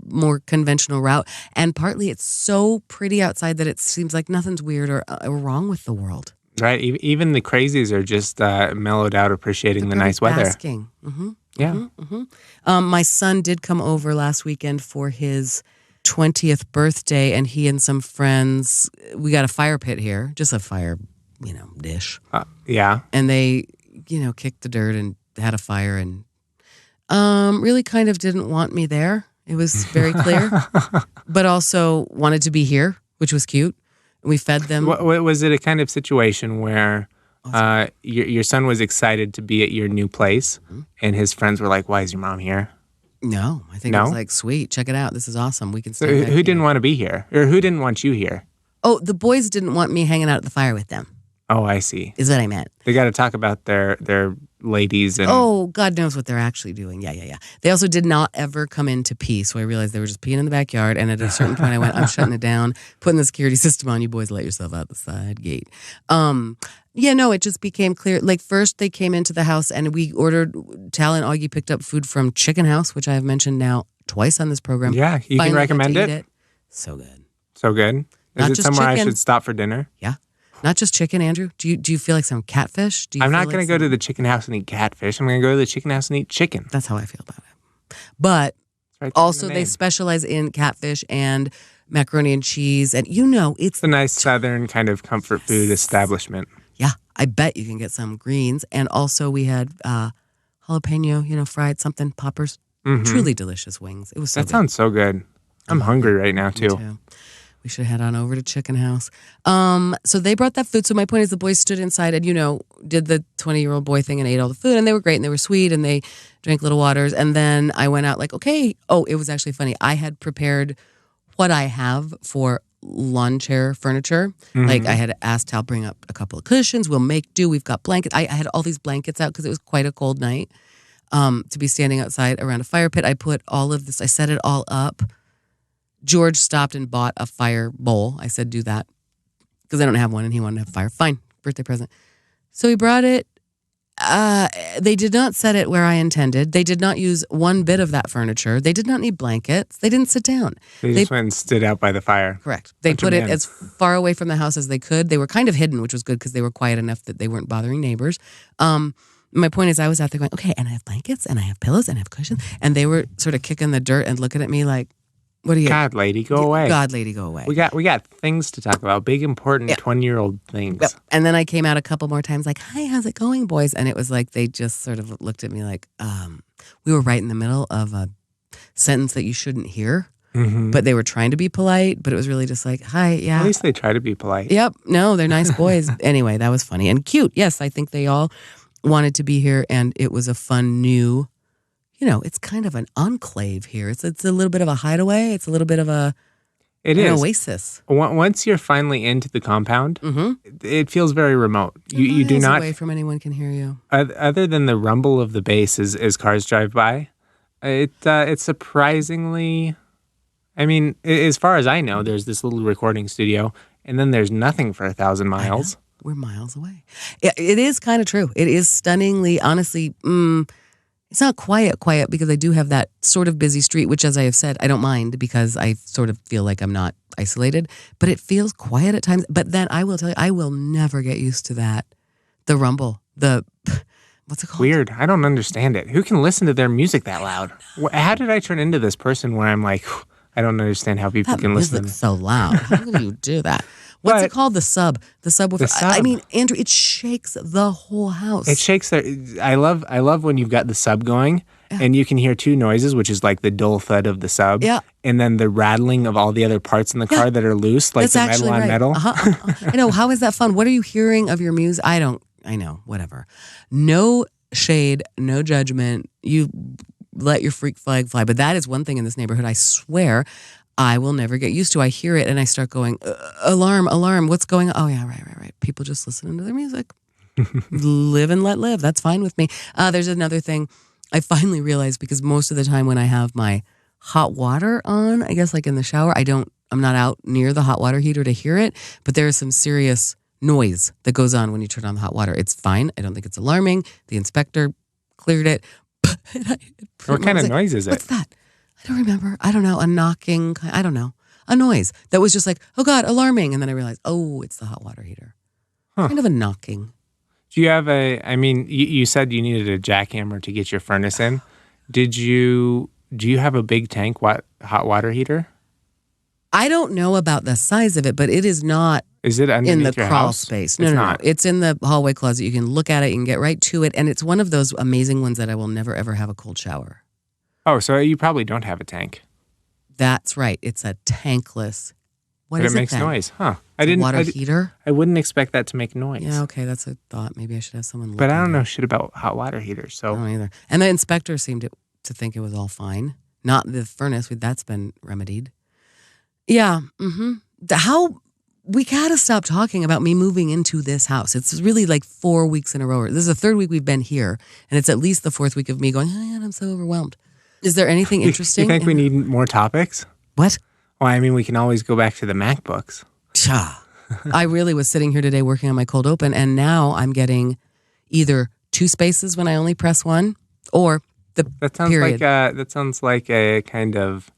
more conventional route, and partly it's so pretty outside that it seems like nothing's weird or wrong with the world. Right. Even the crazies are just mellowed out, appreciating the nice weather. Basking. Mm-hmm. Yeah. Mm-hmm. Mm-hmm. My son did come over last weekend for his 20th birthday, and he and some friends, we got a fire pit here, just a fire, dish. Yeah. And they, kicked the dirt and had a fire, and really kind of didn't want me there. It was very clear, but also wanted to be here, which was cute. We fed them. Was it a kind of situation where your son was excited to be at your new place, and his friends were like, "Why is your mom here?" No, I think it was like, sweet, check it out. This is awesome. We can stay back Who didn't want to be here? Or who didn't want you here? Oh, the boys didn't want me hanging out at the fire with them. Oh, I see. Is what I meant. They got to talk about their ladies. And oh, God knows what they're actually doing. Yeah. They also did not ever come in to pee, so I realized they were just peeing in the backyard, and at a certain point I went, I'm shutting it down, putting the security system on. You boys let yourself out the side gate. It just became clear. Like, first they came into the house, and we ordered, Tal and Augie picked up food from Chicken House, which I have mentioned now twice on this program. Yeah, you can recommend it. So good. So good. Is it somewhere I should stop for dinner? Yeah. Not just chicken, Andrew. Do you feel like some catfish? I'm not going to go to the chicken house and eat catfish. I'm going to go to the chicken house and eat chicken. That's how I feel about it. But also they specialize in catfish and macaroni and cheese. And it's a nice southern kind of comfort food establishment. Yeah, I bet you can get some greens. And also we had jalapeno, fried something, poppers. Mm-hmm. Truly delicious wings. It was so good. That sounds so good. I'm hungry right now, too. Me too. We should head on over to Chicken House. So they brought that food. So my point is the boys stood inside and, did the 20-year-old boy thing and ate all the food. And they were great and they were sweet and they drank little waters. And then I went out like, okay. Oh, it was actually funny. I had prepared what I have for lawn chair furniture. Mm-hmm. Like I had asked Tal bring up a couple of cushions. We'll make do. We've got blankets. I had all these blankets out because it was quite a cold night to be standing outside around a fire pit. I put all of this. I set it all up. George stopped and bought a fire bowl. I said, do that. Because I don't have one and he wanted to have fire. Fine. Birthday present. So he brought it. They did not set it where I intended. They did not use one bit of that furniture. They did not need blankets. They didn't sit down. They just went and stood out by the fire. Correct. They put it as far away from the house as they could. They were kind of hidden, which was good because they were quiet enough that they weren't bothering neighbors. My point is I was out there going, okay, and I have blankets and I have pillows and I have cushions. And they were sort of kicking the dirt and looking at me like, what are you? God, lady, go away. God, lady, go away. We got things to talk about. Big, important 20-year-old things. Yep. And then I came out a couple more times like, hi, how's it going, boys? And it was like they just sort of looked at me like we were right in the middle of a sentence that you shouldn't hear. But they were trying to be polite, but it was really just like, hi, yeah. At least they try to be polite. Yep. No, they're nice boys. Anyway, that was funny and cute. Yes, I think they all wanted to be here, and it was a fun new, it's kind of an enclave here. It's a little bit of a hideaway. It's a little bit of an oasis. Once you're finally into the compound, it feels very remote. You do not away from anyone can hear you. Other than the rumble of the bass as cars drive by, it's surprisingly. I mean, as far as I know, there's this little recording studio, and then there's nothing for 1,000 miles. We're miles away. It is kind of true. It is stunningly, honestly, it's not quiet because I do have that sort of busy street, which, as I have said, I don't mind because I sort of feel like I'm not isolated, but it feels quiet at times. But then I will tell you, I will never get used to that. The rumble, what's it called? Weird. I don't understand it. Who can listen to their music that loud? How did I turn into this person where I'm like, I don't understand how people can listen. That music's so loud. How can you do that? What's it called? The sub. The subwoofer. I mean, Andrew, it shakes the whole house. It shakes I love when you've got the sub going and you can hear two noises, which is like the dull thud of the sub. Yeah. And then the rattling of all the other parts in the car that are loose, like that's the metal on metal. I know. How is that fun? What are you hearing of your music? I know. Whatever. No shade, no judgment. You let your freak flag fly. But that is one thing in this neighborhood, I swear, I will never get used to. I hear it and I start going, alarm, what's going on? Oh, yeah, right. People just listening to their music. Live and let live. That's fine with me. There's another thing I finally realized, because most of the time when I have my hot water on, I guess like in the shower, I'm not out near the hot water heater to hear it, but there is some serious noise that goes on when you turn on the hot water. It's fine. I don't think it's alarming. The inspector cleared it. What kind of noise is it? What's that? I don't remember. I don't know. A knocking. I don't know. A noise that was just like, oh God, alarming. And then I realized, oh, it's the hot water heater. Kind of a knocking. Do you have you said you needed a jackhammer to get your furnace in. Do you have a big tank hot water heater? I don't know about the size of it, but it is not. Is it underneath in the your crawl house? Space? No. It's in the hallway closet. You can look at it. You can get right to it. And it's one of those amazing ones that I will never, ever have a cold shower. Oh, so you probably don't have a tank. That's right. It's a tankless. But it makes noise, huh? Water heater? I wouldn't expect that to make noise. Yeah, okay. That's a thought. Maybe I should have someone look. But I don't know shit about hot water heaters, so. I don't either. And the inspector seemed to think it was all fine. Not the furnace. That's been remedied. Yeah. We gotta stop talking about me moving into this house. It's really like 4 weeks in a row. This is the third week we've been here, and it's at least the fourth week of me going, oh, yeah, I'm so overwhelmed. Is there anything interesting? You think we need more topics? What? Well, I mean, we can always go back to the MacBooks. I really was sitting here today working on my cold open, and now I'm getting either 2 spaces when I only press 1, or the period. That sounds like a kind of.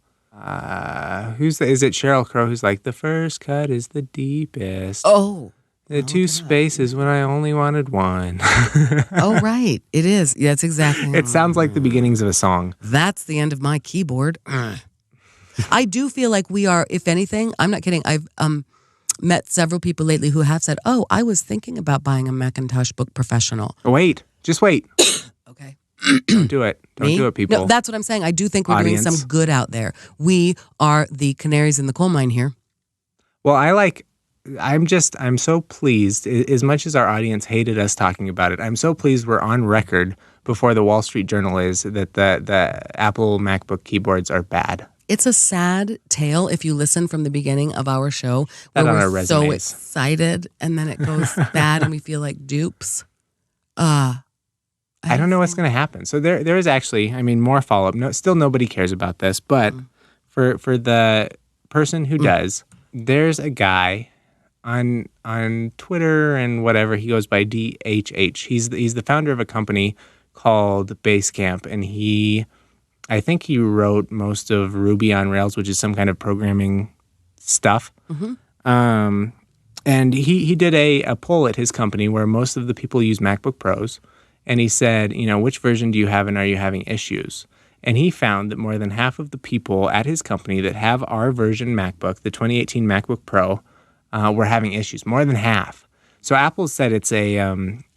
Is it Sheryl Crow who's like, the first cut is the deepest. Oh. The 2 spaces when I only wanted 1. Oh, right. It is. Yeah, it's exactly. It sounds like the beginnings of a song. That's the end of my keyboard. I do feel like we are, if anything, I'm not kidding. I've met several people lately who have said, oh, I was thinking about buying a Macintosh Book Professional. Just wait. Okay. Don't do it. Don't do it, people. No, that's what I'm saying. I do think we're doing some good out there. We are the canaries in the coal mine here. Well, I'm so pleased, as much as our audience hated us talking about it, I'm so pleased we're on record before the Wall Street Journal is that the Apple MacBook keyboards are bad. It's a sad tale if you listen from the beginning of our show where we're so excited and then it goes bad and we feel like dupes. I don't know what's going to happen. So there is actually, more follow-up. No, still nobody cares about this, but for the person who does, there's a guy on Twitter and whatever, he goes by DHH. He's the founder of a company called Basecamp, and I think he wrote most of Ruby on Rails, which is some kind of programming stuff. And he did a poll at his company where most of the people use MacBook Pros. And he said, which version do you have and are you having issues? And he found that more than half of the people at his company that have our version MacBook, the 2018 MacBook Pro, were having issues. More than half. So Apple said it's a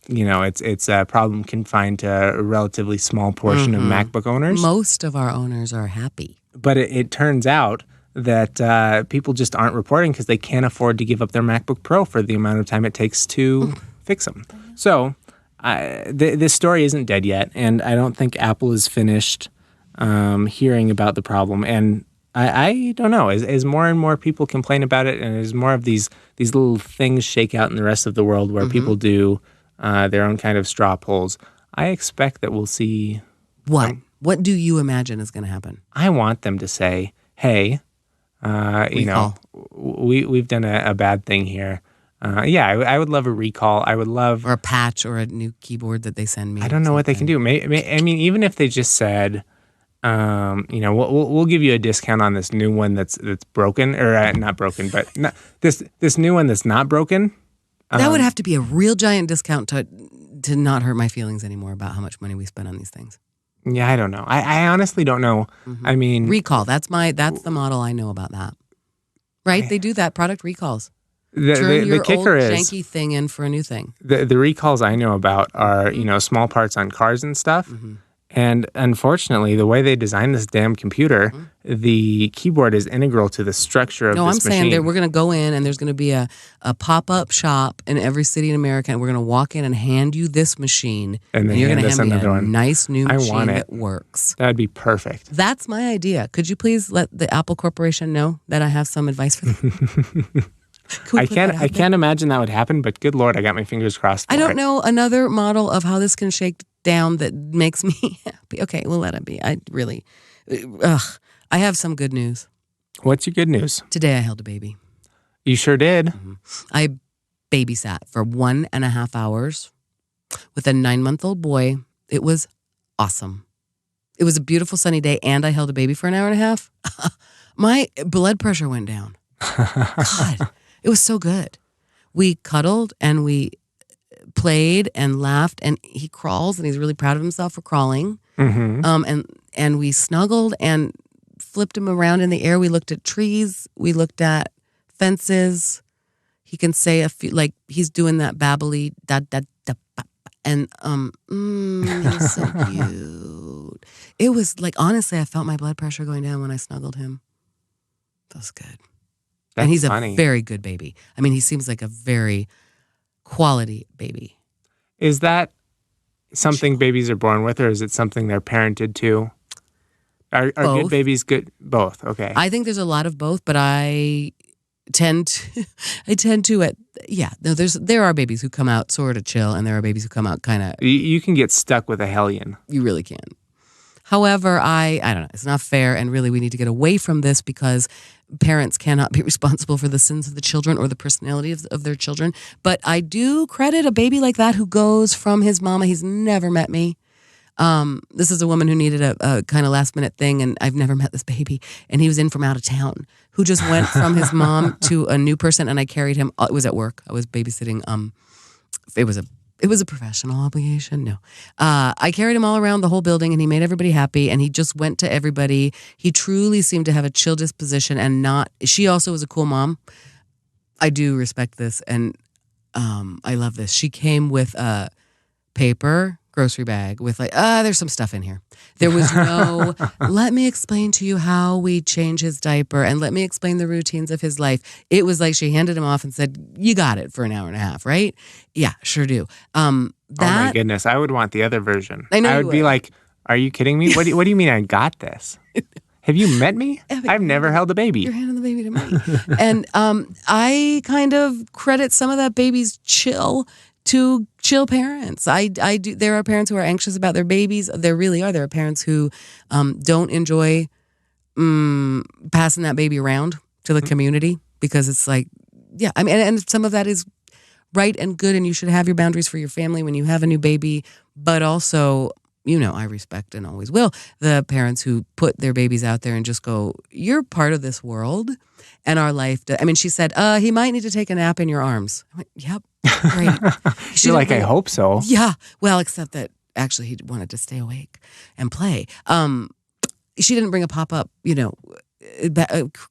it's a problem confined to a relatively small portion of MacBook owners. Most of our owners are happy. But it turns out that people just aren't reporting because they can't afford to give up their MacBook Pro for the amount of time it takes to fix them. So this story isn't dead yet, and I don't think Apple is finished hearing about the problem. And I don't know, as more and more people complain about it, and as more of these little things shake out in the rest of the world where people do their own kind of straw polls, I expect that we'll see... What? What do you imagine is going to happen? I want them to say, hey, we've done a bad thing here. I would love a recall. I would love... Or a patch or a new keyboard that they send me. I don't know what they can do. I mean, even if they just said... we'll give you a discount on this new one that's broken, or not broken, but this new one that's not broken. That would have to be a real giant discount to not hurt my feelings anymore about how much money we spend on these things. Yeah, I don't know. I honestly don't know. I mean, recall. That's the model I know about that. Right? They do that. Product recalls. Turn your kicker old is janky thing in for a new thing. The recalls I know about are small parts on cars and stuff. And unfortunately, the way they designed this damn computer, the keyboard is integral to the structure of this machine. No, I'm saying we're going to go in and there's going to be a pop-up shop in every city in America, and we're going to walk in and hand you this machine, and you're going to hand me a nice new machine that works. That'd be perfect. That's my idea. Could you please let the Apple Corporation know that I have some advice for them? I can't imagine that would happen, but good Lord, I got my fingers crossed for I don't know another model of how this can shake down that makes me happy. Okay, we'll let it be. I have some good news. What's your good news? Today I held a baby. You sure did. I babysat for 1.5 hours with a 9-month-old boy. It was awesome. It was a beautiful sunny day, and I held a baby for an hour and a half. My blood pressure went down. God, it was so good. We cuddled and we played and laughed, and he crawls, and he's really proud of himself for crawling. And we snuggled and flipped him around in the air. We looked at trees. We looked at fences. He can say a few, like he's doing that babbly da da da, and he's so cute. It was like, honestly, I felt my blood pressure going down when I snuggled him. That was good. And he's a very good baby. I mean, he seems like a very quality baby. Is that something babies are born with, or is it something they're parented to? Are good babies good? Both. Okay. I think there's a lot of both, but there are babies who come out sort of chill, and there are babies who come out kind of... You can get stuck with a hellion. You really can. However, I don't know. It's not fair, and really we need to get away from this because parents cannot be responsible for the sins of the children or the personality of their children. But I do credit a baby like that who goes from his mama. He's never met me. This is a woman who needed a kind of last minute thing, and I've never met this baby. And he was in from out of town, who just went from his mom to a new person, and I carried him. It was at work. I was babysitting. It was a professional obligation. No. I carried him all around the whole building, and he made everybody happy, and he just went to everybody. He truly seemed to have a chill disposition, and she also was a cool mom. I do respect this, and I love this. She came with a paper grocery bag with there's some stuff in here. There was no, let me explain to you how we change his diaper and let me explain the routines of his life. It was like she handed him off and said, you got it for an hour and a half, right? Yeah, sure do. Oh my goodness, I would want the other version. I would be like, are you kidding me? What do you mean I got this? Have you met me? I've never held a baby. You're handing the baby to me. And I kind of credit some of that baby's chill to chill parents. I do. There are parents who are anxious about their babies. There really are. There are parents who don't enjoy passing that baby around to the community because it's like, yeah. I mean, and some of that is right and good, and you should have your boundaries for your family when you have a new baby. But also, I respect and always will the parents who put their babies out there and just go, you're part of this world and our life. I mean, she said, he might need to take a nap in your arms. I went, yep, great. You're like, I hope so. Yeah. Well, except that actually he wanted to stay awake and play. She didn't bring a pop-up,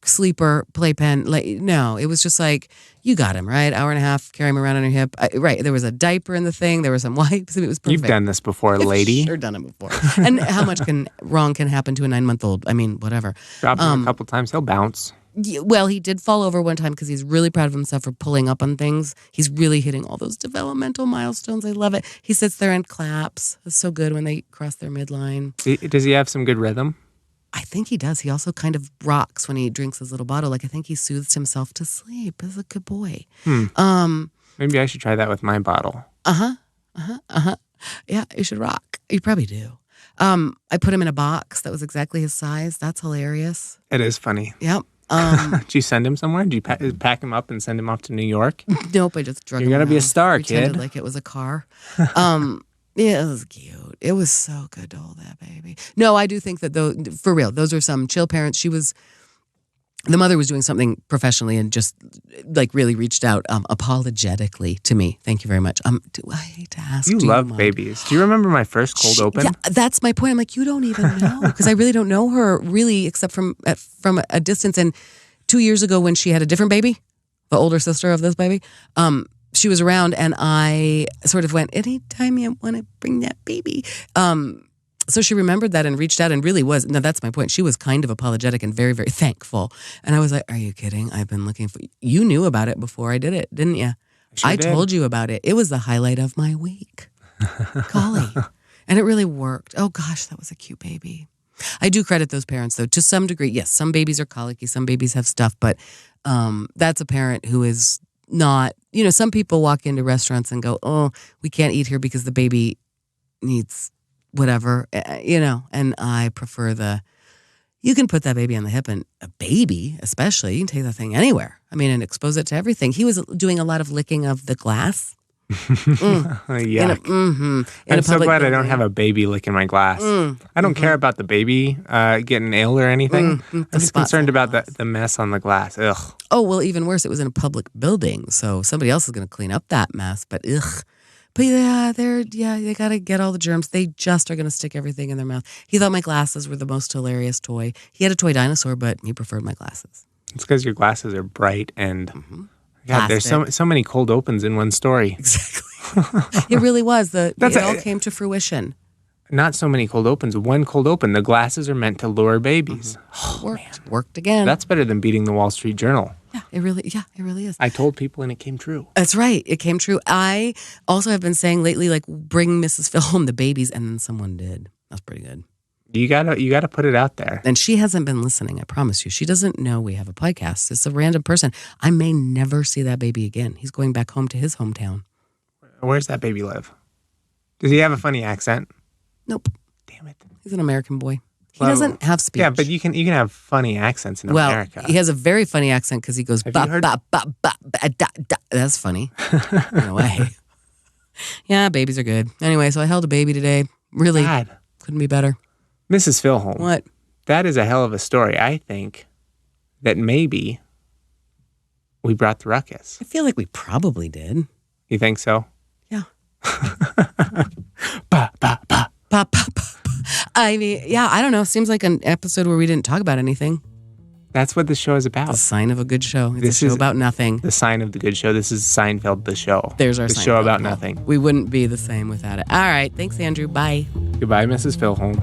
sleeper, playpen. Like, no, it was just like, you got him, right? Hour and a half, carry him around on your hip. Right. There was a diaper in the thing. There were some wipes. It was perfect. You've done this before, lady. I've sure done it before. And how much wrong can happen to a 9-month-old? I mean, whatever. Drop him a couple times, he'll bounce. Well, he did fall over one time because he's really proud of himself for pulling up on things. He's really hitting all those developmental milestones. I love it. He sits there and claps. It's so good when they cross their midline. Does he have some good rhythm? I think he does. He also kind of rocks when he drinks his little bottle. Like, I think he soothes himself to sleep. He's a good boy. Maybe I should try that with my bottle. Yeah, you should rock. You probably do. I put him in a box that was exactly his size. That's hilarious. It is funny. Yep. Did you send him somewhere? Did you pack him up and send him off to New York? Nope, I just drug him You're going to be a star, pretended kid. like it was a car. Yeah, it was cute. It was so good to hold that baby. No, I do think that, though, for real, those are some chill parents. The mother was doing something professionally and just like really reached out apologetically to me. Thank you very much. I hate to ask. You love babies. Do you remember my first cold open? Yeah, that's my point. I'm like, you don't even know, because I really don't know her really except from a distance. And 2 years ago when she had a different baby, the older sister of this baby, she was around and I sort of went, anytime you want to bring that baby. So she remembered that and reached out and really was. Now, that's my point. She was kind of apologetic and very, very thankful. And I was like, are you kidding? I've been looking for you. You knew about it before I did it, didn't you? I told you about it. It was the highlight of my week. Golly. And it really worked. Oh, gosh, that was a cute baby. I do credit those parents, though, to some degree. Yes, some babies are colicky. Some babies have stuff. But that's a parent who is not, some people walk into restaurants and go, oh, we can't eat here because the baby needs whatever, and I prefer you can put that baby on the hip, and a baby, especially, you can take that thing anywhere. I mean, and expose it to everything. He was doing a lot of licking of the glass. Yeah. I'm so glad I don't have a baby licking my glass. I don't care about the baby getting ill or anything. I'm just concerned about the mess on the glass. Ugh. Oh, well, even worse, it was in a public building, so somebody else is going to clean up that mess, but ugh. But they got to get all the germs. They just are going to stick everything in their mouth. He thought my glasses were the most hilarious toy. He had a toy dinosaur, but he preferred my glasses. It's because your glasses are bright and God, there's so many cold opens in one story. Exactly. It really was. It all came to fruition. Not so many cold opens. One cold open. The glasses are meant to lure babies. Worked again. That's better than beating the Wall Street Journal. Yeah, it really is. I told people and it came true. That's right. It came true. I also have been saying lately, like, bring Mrs. Filhom the babies, and then someone did. That's pretty good. You gotta put it out there. And she hasn't been listening, I promise you. She doesn't know we have a podcast. It's a random person. I may never see that baby again. He's going back home to his hometown. Where's that baby live? Does he have a funny accent? Nope. Damn it. He's an American boy. He doesn't have speech. Yeah, but you can have funny accents in America. He has a very funny accent because he goes ba ba ba ba ba da da. That's funny. In a way. Yeah, babies are good. Anyway, so I held a baby today. Really couldn't be better. Mrs. Filhom. What? That is a hell of a story. I think that maybe we brought the ruckus. I feel like we probably did. You think so? Yeah. Ba ba ba. Ba ba ba. I mean, yeah, I don't know. Seems like an episode where we didn't talk about anything. That's what this show is about. The sign of a good show. It's a show about nothing. The sign of the good show. This is Seinfeld, the show. There's our the Seinfeld show about nothing. We wouldn't be the same without it. All right. Thanks, Andrew. Bye. Goodbye, Mrs. Filhom.